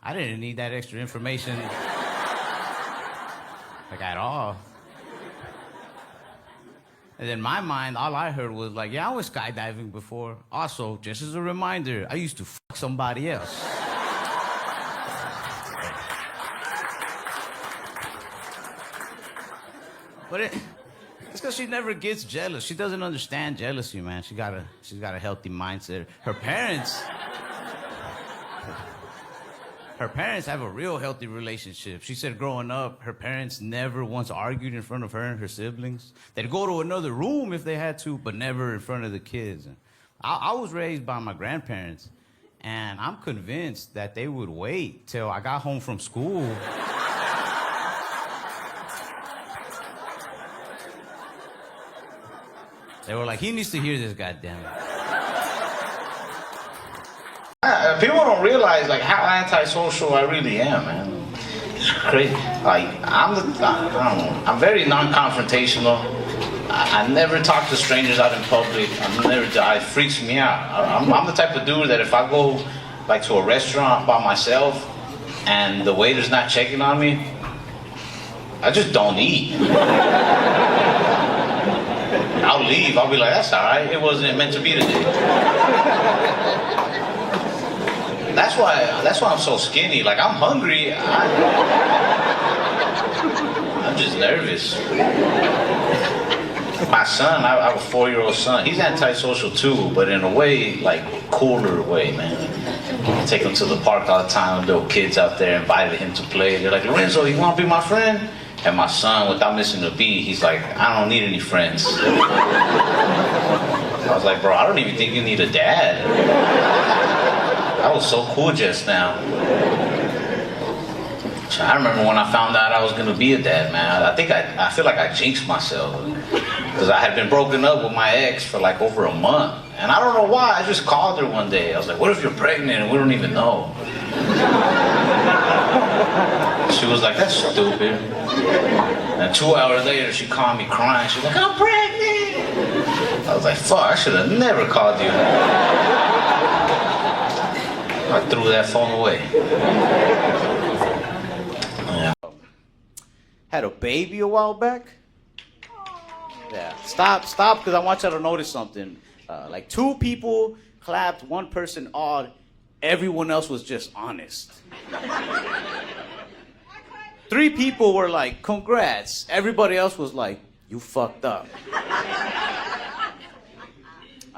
I didn't need that extra information, like at all. And in my mind, all I heard was like, yeah, I went skydiving before. Also, just as a reminder, I used to fuck somebody else. But it's because she never gets jealous. She doesn't understand jealousy, man. She's got a healthy mindset. Her parents have a real healthy relationship. She said growing up, her parents never once argued in front of her and her siblings. They'd go to another room if they had to, but never in front of the kids. I was raised by my grandparents, and I'm convinced that they would wait till I got home from school. They were like, he needs to hear this, goddammit. People don't realize like how antisocial I really am, man. It's crazy. Like I don't know. I'm very non-confrontational. I never talk to strangers out in public. It freaks me out. I'm the type of dude that if I go like to a restaurant by myself and the waiter's not checking on me, I just don't eat. I'll leave. I'll be like, that's all right. It wasn't meant to be today. That's why I'm so skinny. Like I'm hungry. I'm just nervous. My son, I have a 4-year-old son. He's antisocial too, but in a way, like cooler way, man. I take him to the park all the time. Little kids out there invited him to play. They're like, Lorenzo, you want to be my friend? And my son, without missing a beat, he's like, I don't need any friends. I was like, bro, I don't even think you need a dad. I was so cool just now. I remember when I found out I was gonna be a dad, man. I feel like I jinxed myself. Because I had been broken up with my ex for like over a month. And I don't know why, I just called her one day. I was like, what if you're pregnant and we don't even know? She was like, that's stupid. And 2 hours later, she called me crying. She was like, I'm pregnant. I was like, fuck, I should have never called you. I threw that phone away. Yeah. Had a baby a while back. Yeah, stop, because I want you to notice something. Like 2 people clapped, one person awed, everyone else was just honest. 3 people were like, congrats. Everybody else was like, you fucked up. I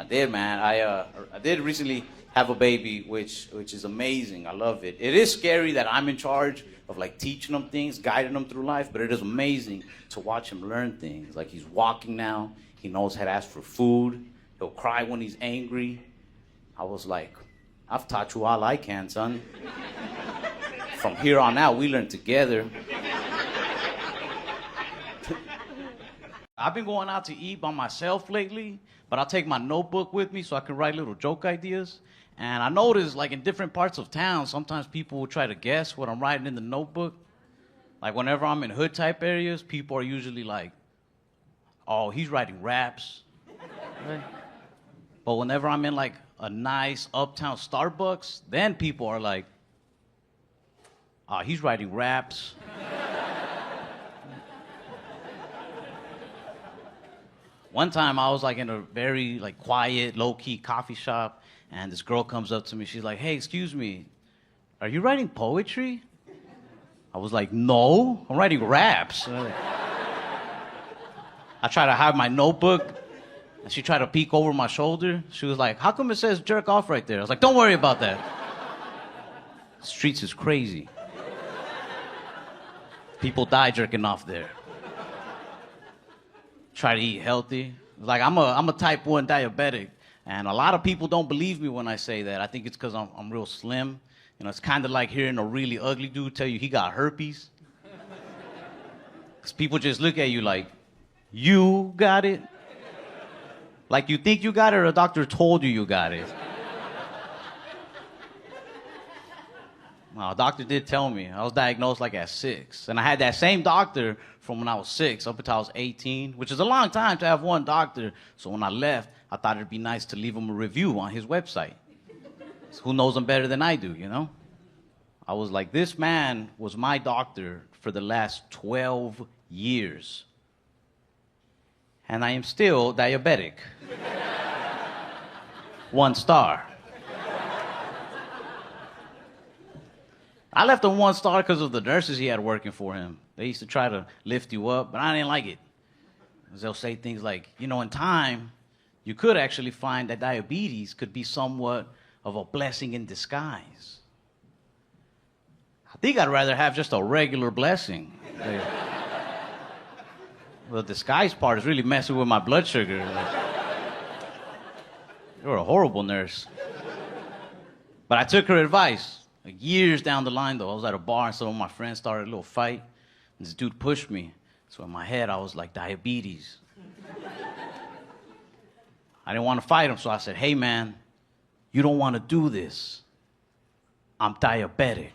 did, man. I did recently have a baby, which is amazing. I love it. It is scary that I'm in charge of like teaching them things, guiding them through life, but it is amazing to watch him learn things. Like he's walking now. He knows how to ask for food. He'll cry when he's angry. I was like, I've taught you all I can, son. From here on out, we learn together. I've been going out to eat by myself lately, but I'll take my notebook with me so I can write little joke ideas. And I noticed, like, in different parts of town, sometimes people will try to guess what I'm writing in the notebook. Like, whenever I'm in hood-type areas, people are usually like, oh, he's writing raps. Right? But whenever I'm in, like, a nice uptown Starbucks, then people are like, oh, he's writing raps. One time I was like in a very like quiet, low-key coffee shop, and this girl comes up to me. She's like, hey, excuse me, are you writing poetry? I was like, no, I'm writing raps. I tried to hide my notebook, and she tried to peek over my shoulder. She was like, how come it says jerk off right there? I was like, don't worry about that. Streets is crazy. People die jerking off there. Try to eat healthy. Like I'm a type 1 diabetic, and a lot of people don't believe me when I say that. I think it's because I'm real slim. You know, it's kind of like hearing a really ugly dude tell you he got herpes. Because people just look at you like, you got it? Like you think you got it or a doctor told you got it? Well, a doctor did tell me. I was diagnosed like at 6. And I had that same doctor from when I was 6 up until I was 18, which is a long time to have one doctor. So when I left, I thought it'd be nice to leave him a review on his website. So who knows him better than I do, you know? I was like, this man was my doctor for the last 12 years. And I am still diabetic. 1 star. I left him 1 star because of the nurses he had working for him. They used to try to lift you up, but I didn't like it. Because they'll say things like, you know, in time, you could actually find that diabetes could be somewhat of a blessing in disguise. I think I'd rather have just a regular blessing. The disguise part is really messing with my blood sugar. You're a horrible nurse. But I took her advice. Like years down the line, though, I was at a bar and some of my friends started a little fight. And this dude pushed me. So in my head, I was like, diabetes. I didn't want to fight him, so I said, hey, man, you don't want to do this. I'm diabetic.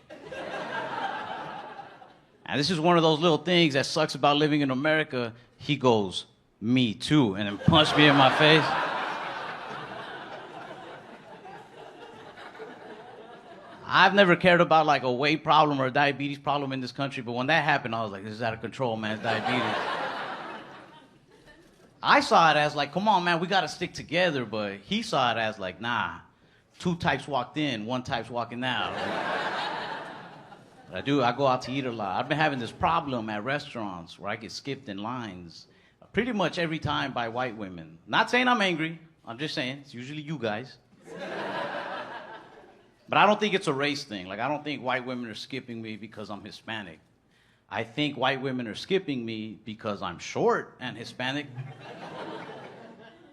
And this is one of those little things that sucks about living in America. He goes, me too, and then punched me in my face. I've never cared about like a weight problem or a diabetes problem in this country, but when that happened, I was like, this is out of control, man, it's diabetes. I saw it as like, come on, man, we gotta stick together, but he saw it as like, nah, 2 types walked in, 1 type's walking out. But I go out to eat a lot. I've been having this problem at restaurants where I get skipped in lines pretty much every time by white women. Not saying I'm angry, I'm just saying, it's usually you guys. But I don't think it's a race thing. Like, I don't think white women are skipping me because I'm Hispanic. I think white women are skipping me because I'm short and Hispanic.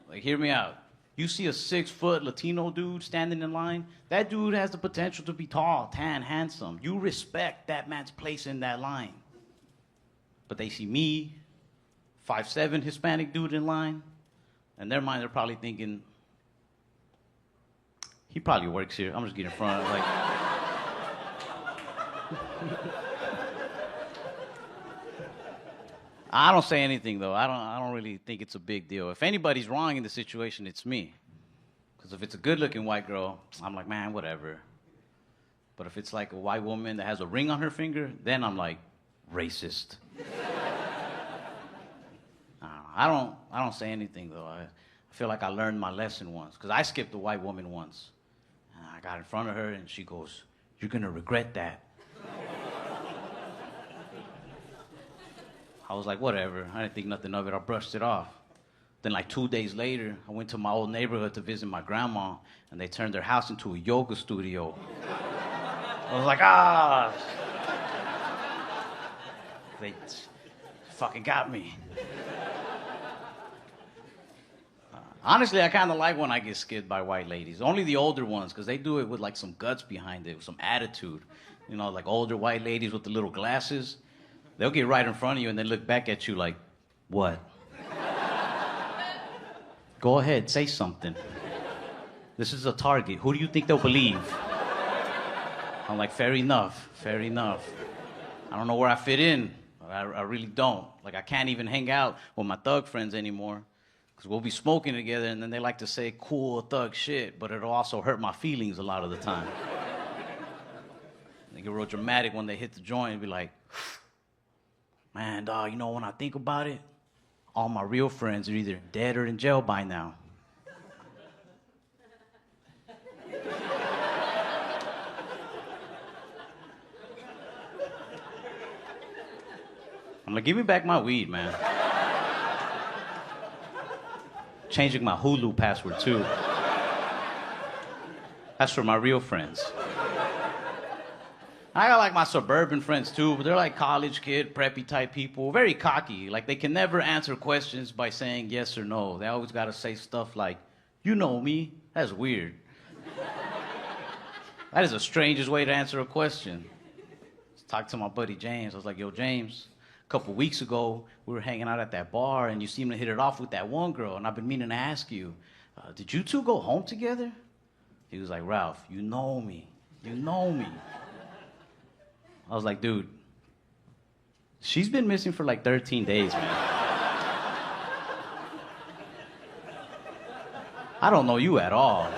Like, hear me out. You see a 6-foot Latino dude standing in line, that dude has the potential to be tall, tan, handsome. You respect that man's place in that line. But they see me, 5'7" Hispanic dude in line, in their mind they're probably thinking, he probably works here. I'm just getting in front. Like, I don't say anything though. I don't really think it's a big deal. If anybody's wrong in the situation, it's me. Because if it's a good-looking white girl, I'm like, man, whatever. But if it's like a white woman that has a ring on her finger, then I'm like, racist. I don't say anything though. I feel like I learned my lesson once, because I skipped a white woman once. And I got in front of her, and she goes, "You're going to regret that." I was like, whatever. I didn't think nothing of it. I brushed it off. Then like 2 days later, I went to my old neighborhood to visit my grandma, and they turned their house into a yoga studio. I was like, ah. They fucking got me. Honestly, I kind of like when I get skipped by white ladies. Only the older ones, because they do it with like some guts behind it, with some attitude. You know, like older white ladies with the little glasses. They'll get right in front of you and then look back at you like, what? Go ahead, say something. This is a target. Who do you think they'll believe? I'm like, fair enough, fair enough. I don't know where I fit in, but I really don't. Like, I can't even hang out with my thug friends anymore, because we'll be smoking together, and then they like to say cool thug shit, but it'll also hurt my feelings a lot of the time. They get real dramatic when they hit the joint and be like, man, dog, you know, when I think about it, all my real friends are either dead or in jail by now. I'm like, give me back my weed, man. Changing my Hulu password, too. That's for my real friends. I got like my suburban friends too, but they're like college kid, preppy type people, very cocky. Like they can never answer questions by saying yes or no. They always got to say stuff like, you know me. That's weird. That is the strangest way to answer a question. I talked to my buddy James. I was like, yo, James, a couple weeks ago, we were hanging out at that bar and you seemed to hit it off with that one girl. And I've been meaning to ask you, did you two go home together? He was like, Ralph, you know me. You know me. I was like, dude, she's been missing for like 13 days, man. I don't know you at all.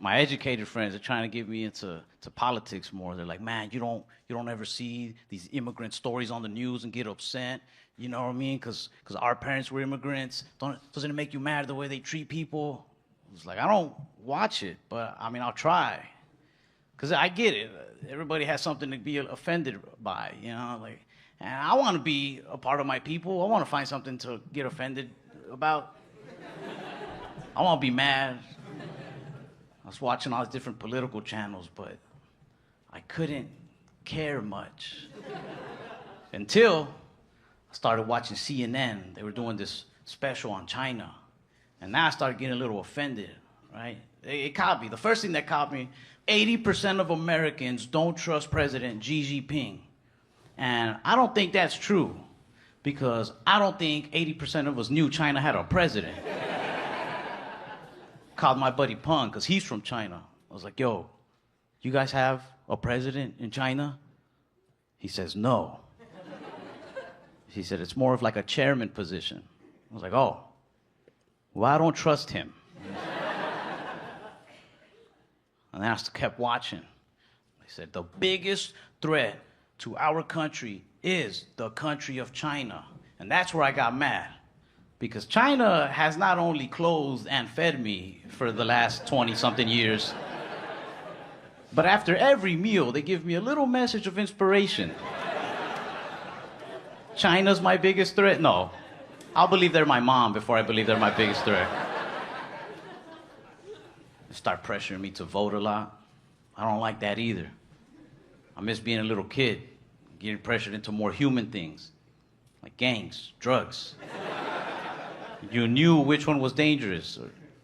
My educated friends are trying to get me into politics more. They're like, man, you don't ever see these immigrant stories on the news and get upset. You know what I mean? Because our parents were immigrants. Doesn't it make you mad the way they treat people? I was like, I don't watch it, but I mean, I'll try. Because I get it. Everybody has something to be offended by, you know? Like, and I want to be a part of my people. I want to find something to get offended about. I want to be mad. I was watching all these different political channels, but I couldn't care much. Until I started watching CNN. They were doing this special on China. And now I started getting a little offended, right? It caught me. The first thing that caught me, 80% of Americans don't trust President Xi Jinping. And I don't think that's true, because I don't think 80% of us knew China had a president. Called my buddy Peng, because he's from China. I was like, yo, you guys have a president in China? He says, no. He said, it's more of like a chairman position. I was like, oh, well, I don't trust him. And then I kept watching. They said, the biggest threat to our country is the country of China. And that's where I got mad. Because China has not only clothed and fed me for the last 20-something years, but after every meal, they give me a little message of inspiration. China's my biggest threat? No. I'll believe they're my mom before I believe they're my biggest threat. They start pressuring me to vote a lot. I don't like that either. I miss being a little kid, getting pressured into more human things, like gangs, drugs. You knew which one was dangerous.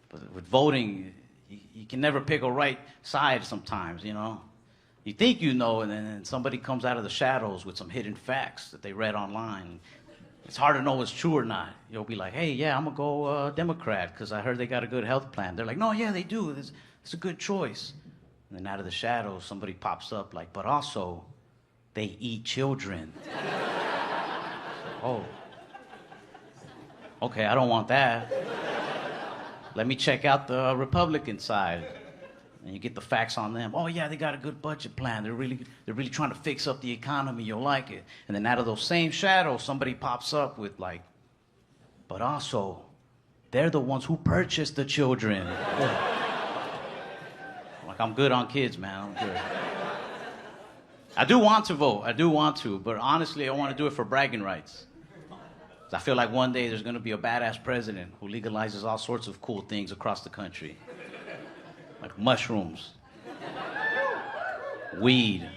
But with voting, you can never pick a right side sometimes, you know? You think you know, and then somebody comes out of the shadows with some hidden facts that they read online. It's hard to know what's true or not. You'll be like, hey, yeah, I'm going to go Democrat because I heard they got a good health plan. They're like, no, yeah, they do. It's a good choice. And then out of the shadows, somebody pops up like, but also, they eat children. Oh. Okay, I don't want that. Let me check out the Republican side. And you get the facts on them. Oh, yeah, they got a good budget plan. They're really trying to fix up the economy. You'll like it. And then out of those same shadows, somebody pops up with, like, but also, they're the ones who purchased the children. Like, I'm good on kids, man. I'm good. I do want to vote. I do want to. But honestly, I want to do it for bragging rights. I feel like one day there's going to be a badass president who legalizes all sorts of cool things across the country. Like mushrooms, weed,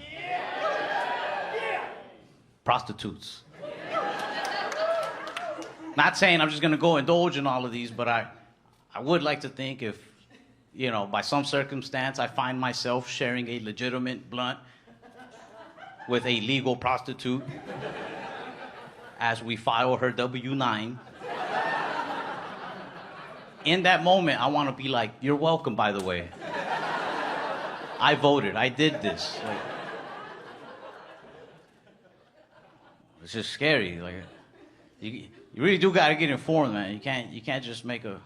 prostitutes. Not saying I'm just going to go indulge in all of these, but I would like to think if, you know, by some circumstance I find myself sharing a legitimate blunt with a legal prostitute as we file her W-9. In that moment, I want to be like, you're welcome, by the way. I voted. I did this. Like, it's just scary. Like, you really do got to get informed, man. You can't just make a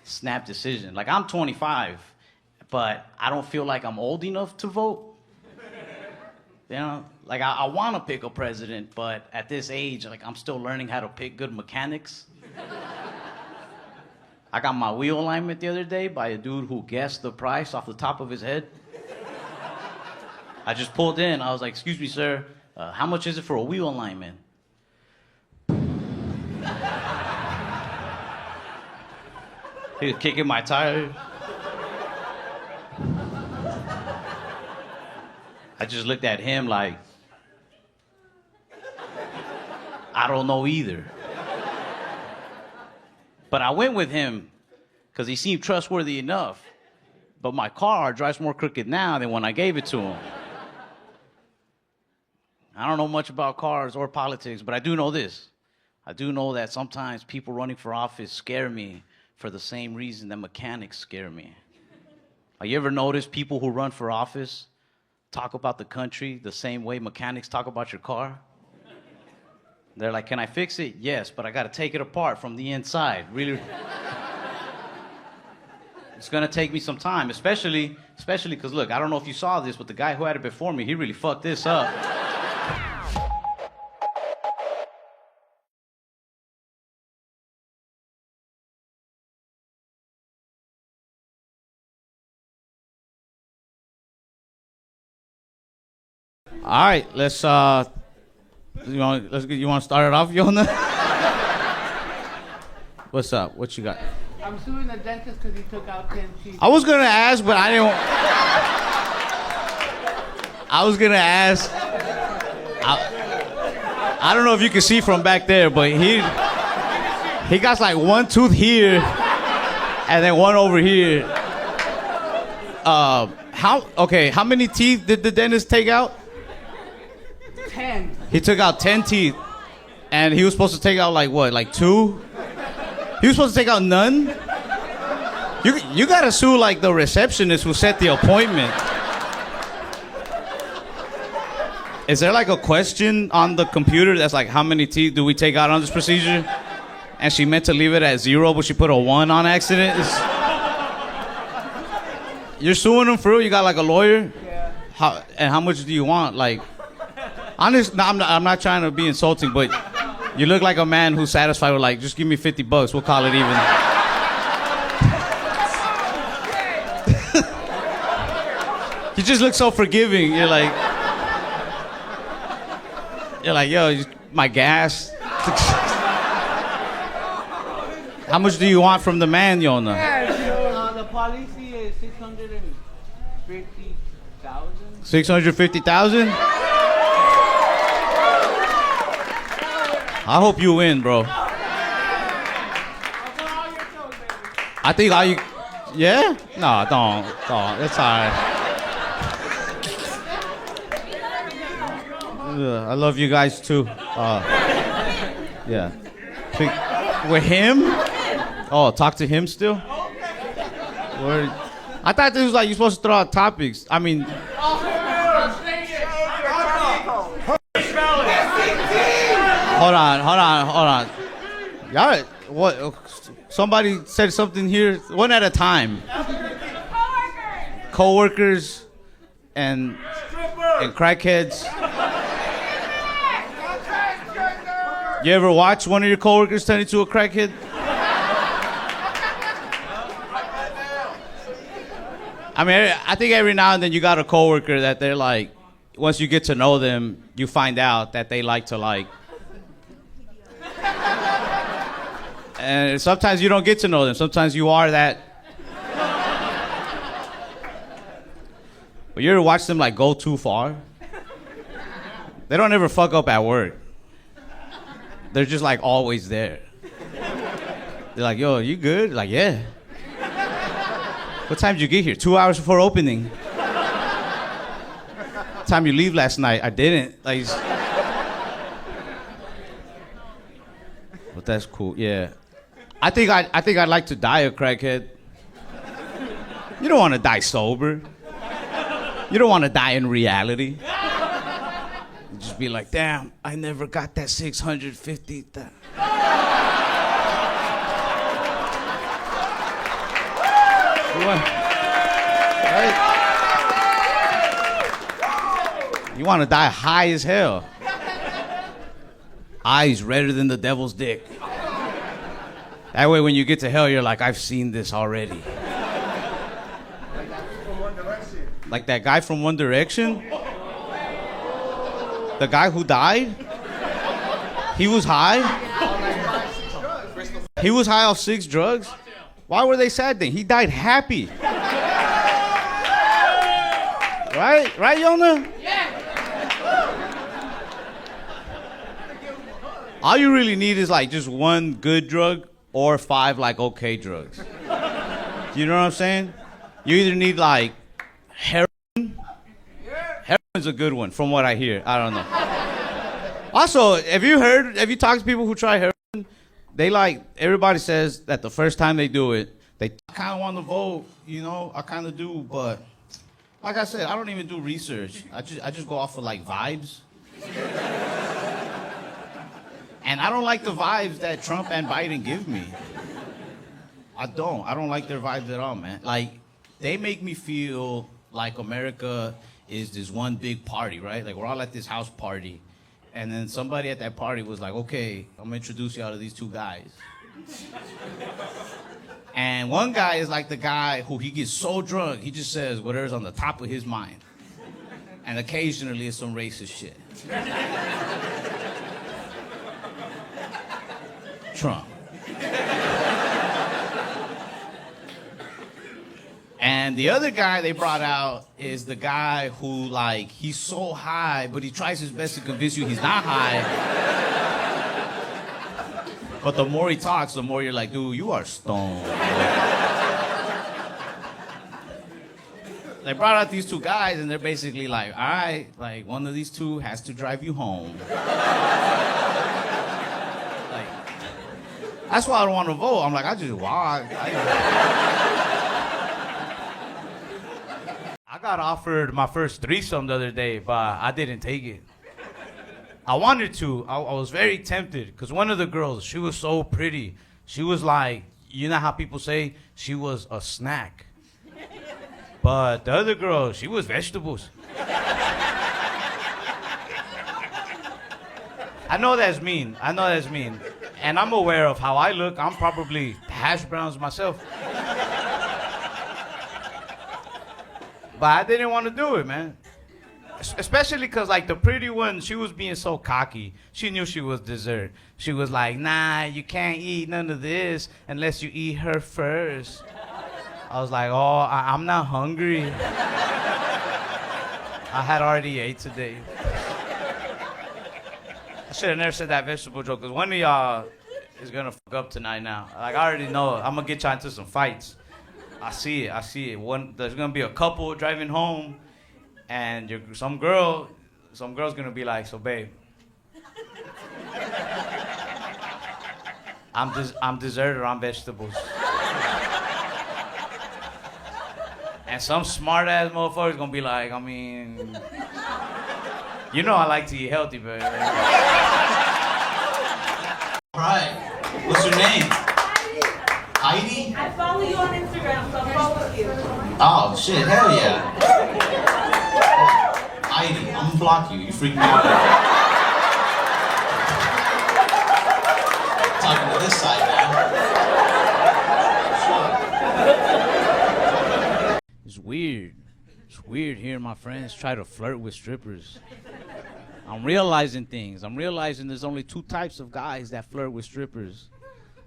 snap decision. Like, I'm 25, but I don't feel like I'm old enough to vote. You know, like I want to pick a president, but at this age, like I'm still learning how to pick good mechanics. I got my wheel alignment the other day by a dude who guessed the price off the top of his head. I just pulled in. I was like, "Excuse me, sir, how much is it for a wheel alignment?" He was kicking my tire. I just looked at him like, I don't know either. But I went with him because he seemed trustworthy enough. But my car drives more crooked now than when I gave it to him. I don't know much about cars or politics, but I do know this. I do know that sometimes people running for office scare me for the same reason that mechanics scare me. Like, you ever notice people who run for office talk about the country the same way mechanics talk about your car? They're like, can I fix it? Yes, but I got to take it apart from the inside. Really, it's going to take me some time, especially because, look, I don't know if you saw this, but the guy who had it before me, he really fucked this up. All right, let's you want to start it off, Yona? What's up? What you got? I'm suing the dentist because he took out 10 teeth. I was gonna ask, but I didn't. I was gonna ask. I don't know if you can see from back there, but he got like one tooth here, and then one over here. How many teeth did the dentist take out? 10. He took out 10 teeth, and he was supposed to take out like what, like 2? He was supposed to take out none? You gotta sue like the receptionist who set the appointment. Is there like a question on the computer that's like, how many teeth do we take out on this procedure? And she meant to leave it at 0, but she put a 1 on accident? You're suing him for real? You got like a lawyer? Yeah. How much do you want? Like, honest, no, I'm not trying to be insulting, but you look like a man who's satisfied with like, just give me $50, we'll call it even. You just look so forgiving. You're like, yo, my gas. How much do you want from the man, Yona? The policy is 650,000. 650,000? I hope you win, bro. I think all you... Yeah? No, don't. It's all right. I love you guys, too. Yeah. With him? Oh, talk to him still? Word. I thought this was like you're supposed to throw out topics. I mean... Hold on. Y'all, what? Somebody said something here. One at a time. Co-workers and crackheads. You ever watch one of your coworkers turn into a crackhead? I mean, I think every now and then you got a coworker that they're like, once you get to know them, you find out that they like to like. And sometimes you don't get to know them. Sometimes you are that. But you ever watch them like go too far? They don't ever fuck up at work. They're just like always there. They're like, yo, you good? Like, yeah. What time did you get here? 2 hours before opening. What time you leave last night? I didn't. Like, but that's cool. Yeah. I think I'd like to die a crackhead. You don't want to die sober. You don't want to die in reality. You just be like, damn, I never got that 650. You want to die high as hell. Eyes redder than the devil's dick. That way when you get to hell, you're like, I've seen this already. Like that guy from One Direction? The guy who died? He was high? He was high off 6 drugs? Why were they sad then? He died happy. Right? Right, Yona? All you really need is like just one good drug or 5 like okay drugs. You know what I'm saying? You either need like heroin. Heroin's a good one from what I hear. I don't know. Also, have you talked to people who try heroin? They like, everybody says that the first time they do it, they kind of want to vote, you know, I kind of do, but like I said, I don't even do research. I just go off of like vibes. And I don't like the vibes that Trump and Biden give me. I don't like their vibes at all, man. Like, they make me feel like America is this one big party, right? Like, we're all at this house party. And then somebody at that party was like, okay, I'm gonna introduce y'all to these 2 guys. And one guy is like the guy who he gets so drunk, he just says whatever's on the top of his mind. And occasionally it's some racist shit. Trump. And the other guy they brought out is the guy who, like, he's so high, but he tries his best to convince you he's not high. But the more he talks, the more you're like, dude, you are stoned. They brought out these 2 guys, and they're basically like, all right, like, one of these 2 has to drive you home. Like, that's why I don't want to vote. I'm like, I just walk. I got offered my first threesome the other day, but I didn't take it. I wanted to. I was very tempted because one of the girls, she was so pretty. She was like, you know how people say she was a snack. But the other girl, she was vegetables. I know that's mean. And I'm aware of how I look. I'm probably hash browns myself. But I didn't want to do it, man. Especially because, like, the pretty one, she was being so cocky. She knew she was dessert. She was like, nah, you can't eat none of this unless you eat her first. I was like, oh, I'm not hungry. I had already ate today. I should have never said that vegetable joke, because one of y'all is going to fuck up tonight now. Like, I already know it. I'm going to get y'all into some fights. I see it. There's gonna be a couple driving home, and some girl's gonna be like, so babe, I'm dessert or I'm vegetables. And some smart ass motherfucker's gonna be like, I mean, you know I like to eat healthy, babe. All right, what's your name? Heidi? I follow you on Instagram, so I'll follow you. Oh, shit, hell yeah. Heidi, I'm gonna block you. You freak me out. weird. It's weird hearing my friends try to flirt with strippers. I'm realizing things. I'm realizing there's only two types of guys that flirt with strippers.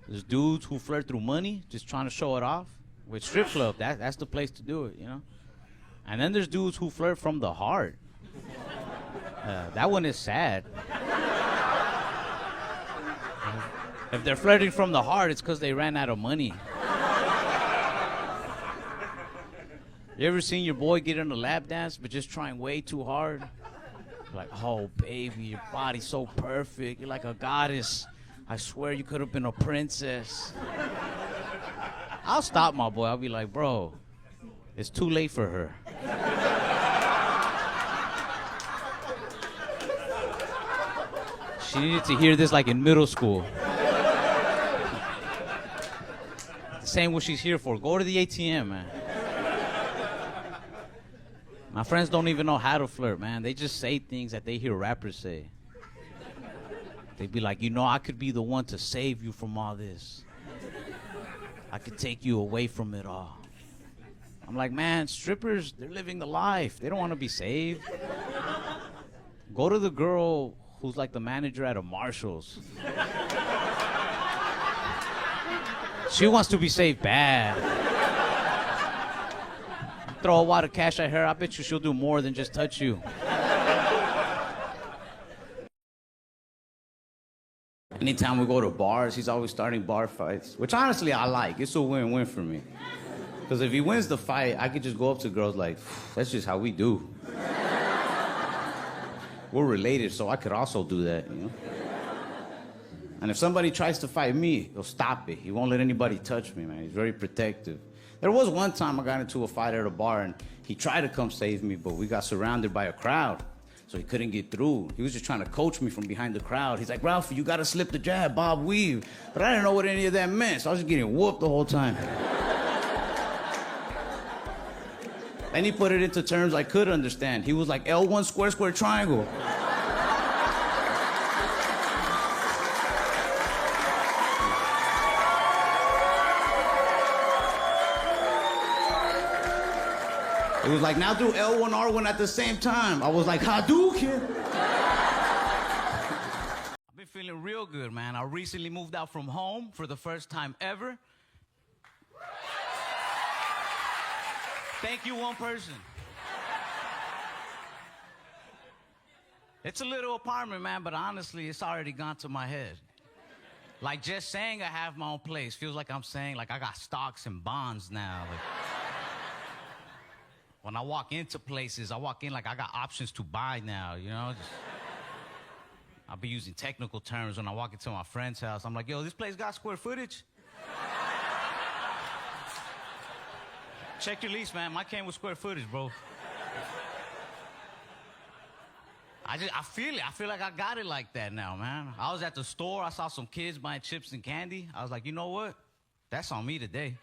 There's dudes who flirt through money, just trying to show it off. With strip club, that's the place to do it, you know? And then there's dudes who flirt from the heart. That one is sad. If they're flirting from the heart, it's because they ran out of money. You ever seen your boy get in a lap dance but just trying way too hard? Like, oh, baby, your body's so perfect. You're like a goddess. I swear you could have been a princess. I'll stop my boy. I'll be like, bro, it's too late for her. She needed to hear this like in middle school. Saying what she's here for. Go to the ATM, man. My friends don't even know how to flirt, man. They just say things that they hear rappers say. They'd be like, you know, I could be the one to save you from all this. I could take you away from it all. I'm like, man, strippers, they're living the life. They don't want to be saved. Go to the girl who's like the manager at a Marshall's. She wants to be saved bad. Throw a wad of cash at her, I bet you she'll do more than just touch you. Anytime we go to bars, he's always starting bar fights, which honestly I like. It's a win-win for me. Because if he wins the fight, I could just go up to girls like, that's just how we do. We're related, so I could also do that, you know? And if somebody tries to fight me, he'll stop it. He won't let anybody touch me, man. He's very protective. There was one time I got into a fight at a bar, and he tried to come save me, but we got surrounded by a crowd, so he couldn't get through. He was just trying to coach me from behind the crowd. He's like, Ralphie, you got to slip the jab, Bob, weave. But I didn't know what any of that meant, so I was just getting whooped the whole time. Then he put it into terms I could understand. He was like, L1 square, square, triangle. It was like, now do L1, R1 at the same time. I was like, Hadouken. I've been feeling real good, man. I recently moved out from home for the first time ever. Thank you, one person. It's a little apartment, man, but honestly, it's already gone to my head. Like, just saying I have my own place feels like I'm saying, like, I got stocks and bonds now. Like, when I walk into places, I walk in like I got options to buy now, you know? I'll be using technical terms when I walk into my friend's house. I'm like, yo, this place got square footage? Check your lease, man. Mine came with square footage, bro. I feel it. I feel like I got it like that now, man. I was at the store. I saw some kids buying chips and candy. I was like, you know what? That's on me today.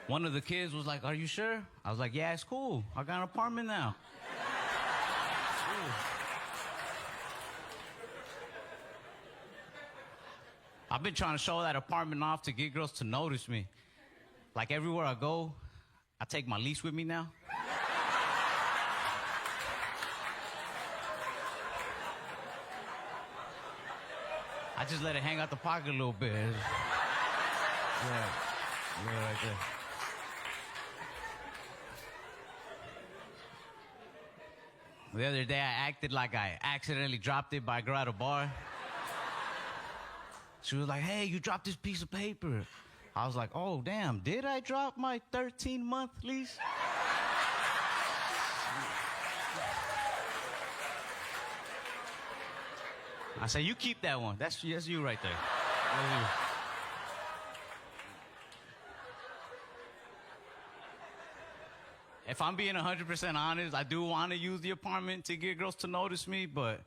One of the kids was like, are you sure? I was like, yeah, it's cool. I got an apartment now. I've been trying to show that apartment off to get girls to notice me. Like everywhere I go, I take my lease with me now. I just let it hang out the pocket a little bit. Yeah, right there. The other day, I acted like I accidentally dropped it by a girl at a bar. She was like, hey, you dropped this piece of paper. I was like, oh, damn, did I drop my 13-month lease? I said, you keep that one. That's you right there. That's you. If I'm being 100% honest, I do want to use the apartment to get girls to notice me, but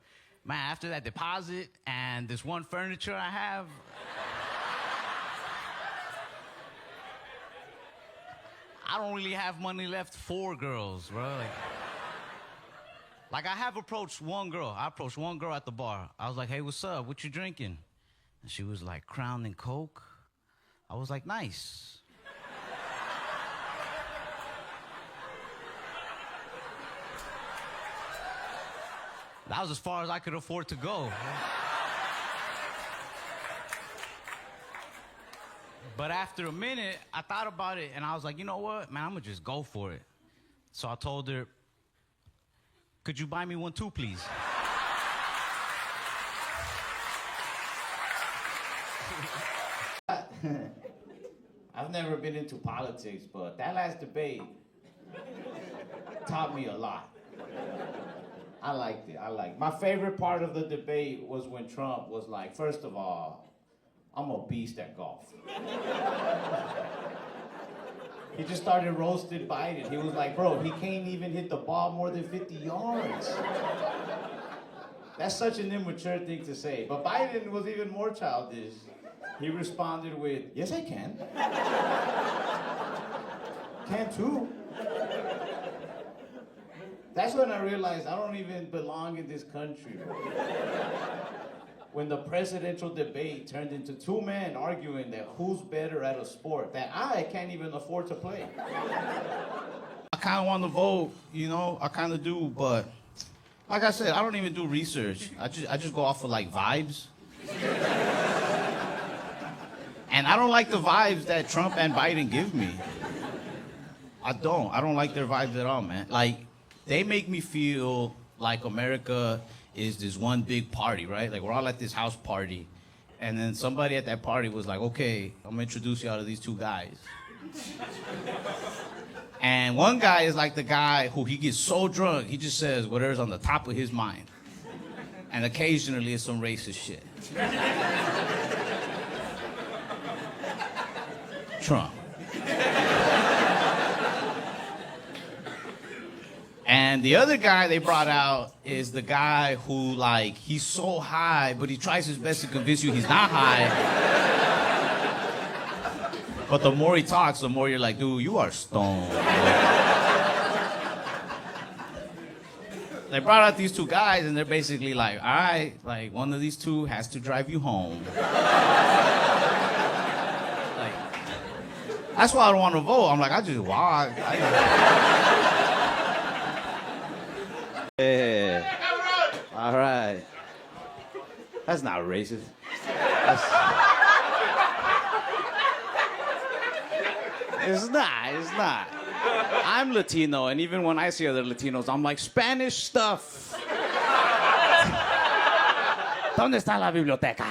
man, after that deposit and this one furniture I have, I don't really have money left for girls, bro. Like I have approached one girl. I approached one girl at the bar. I was like, hey, what's up? What you drinking? And she was like, Crown and Coke. I was like, nice. That was as far as I could afford to go. But after a minute, I thought about it, and I was like, you know what, man, I'm gonna just go for it. So I told her, could you buy me one too, please? I've never been into politics, but that last debate taught me a lot. I liked it. My favorite part of the debate was when Trump was like, first of all, I'm a beast at golf. He just started roasting Biden. He was like, bro, he can't even hit the ball more than 50 yards. That's such an immature thing to say. But Biden was even more childish. He responded with, yes, I can. Can too. That's when I realized I don't even belong in this country. When the presidential debate turned into two men arguing that who's better at a sport that I can't even afford to play. I kind of want to vote, you know, I kind of do, but like I said, I don't even do research. I just go off of like vibes. And I don't like the vibes that Trump and Biden give me. I don't like their vibes at all, man. Like, they make me feel like America is this one big party, right? Like, we're all at this house party, and then somebody at that party was like, okay, I'm gonna introduce y'all to these two guys. And one guy is like the guy who he gets so drunk, he just says whatever's on the top of his mind. And occasionally it's some racist shit. Trump. And the other guy they brought out is the guy who, like, he's so high, but he tries his best to convince you he's not high. But the more he talks, the more you're like, dude, you are stoned. They brought out these two guys, and they're basically like, all right, like, one of these two has to drive you home. Like, that's why I don't want to vote. I'm like, I just walk. Yeah. All right. That's not racist. It's not. I'm Latino, and even when I see other Latinos, I'm like, Spanish stuff. ¿Dónde está la biblioteca?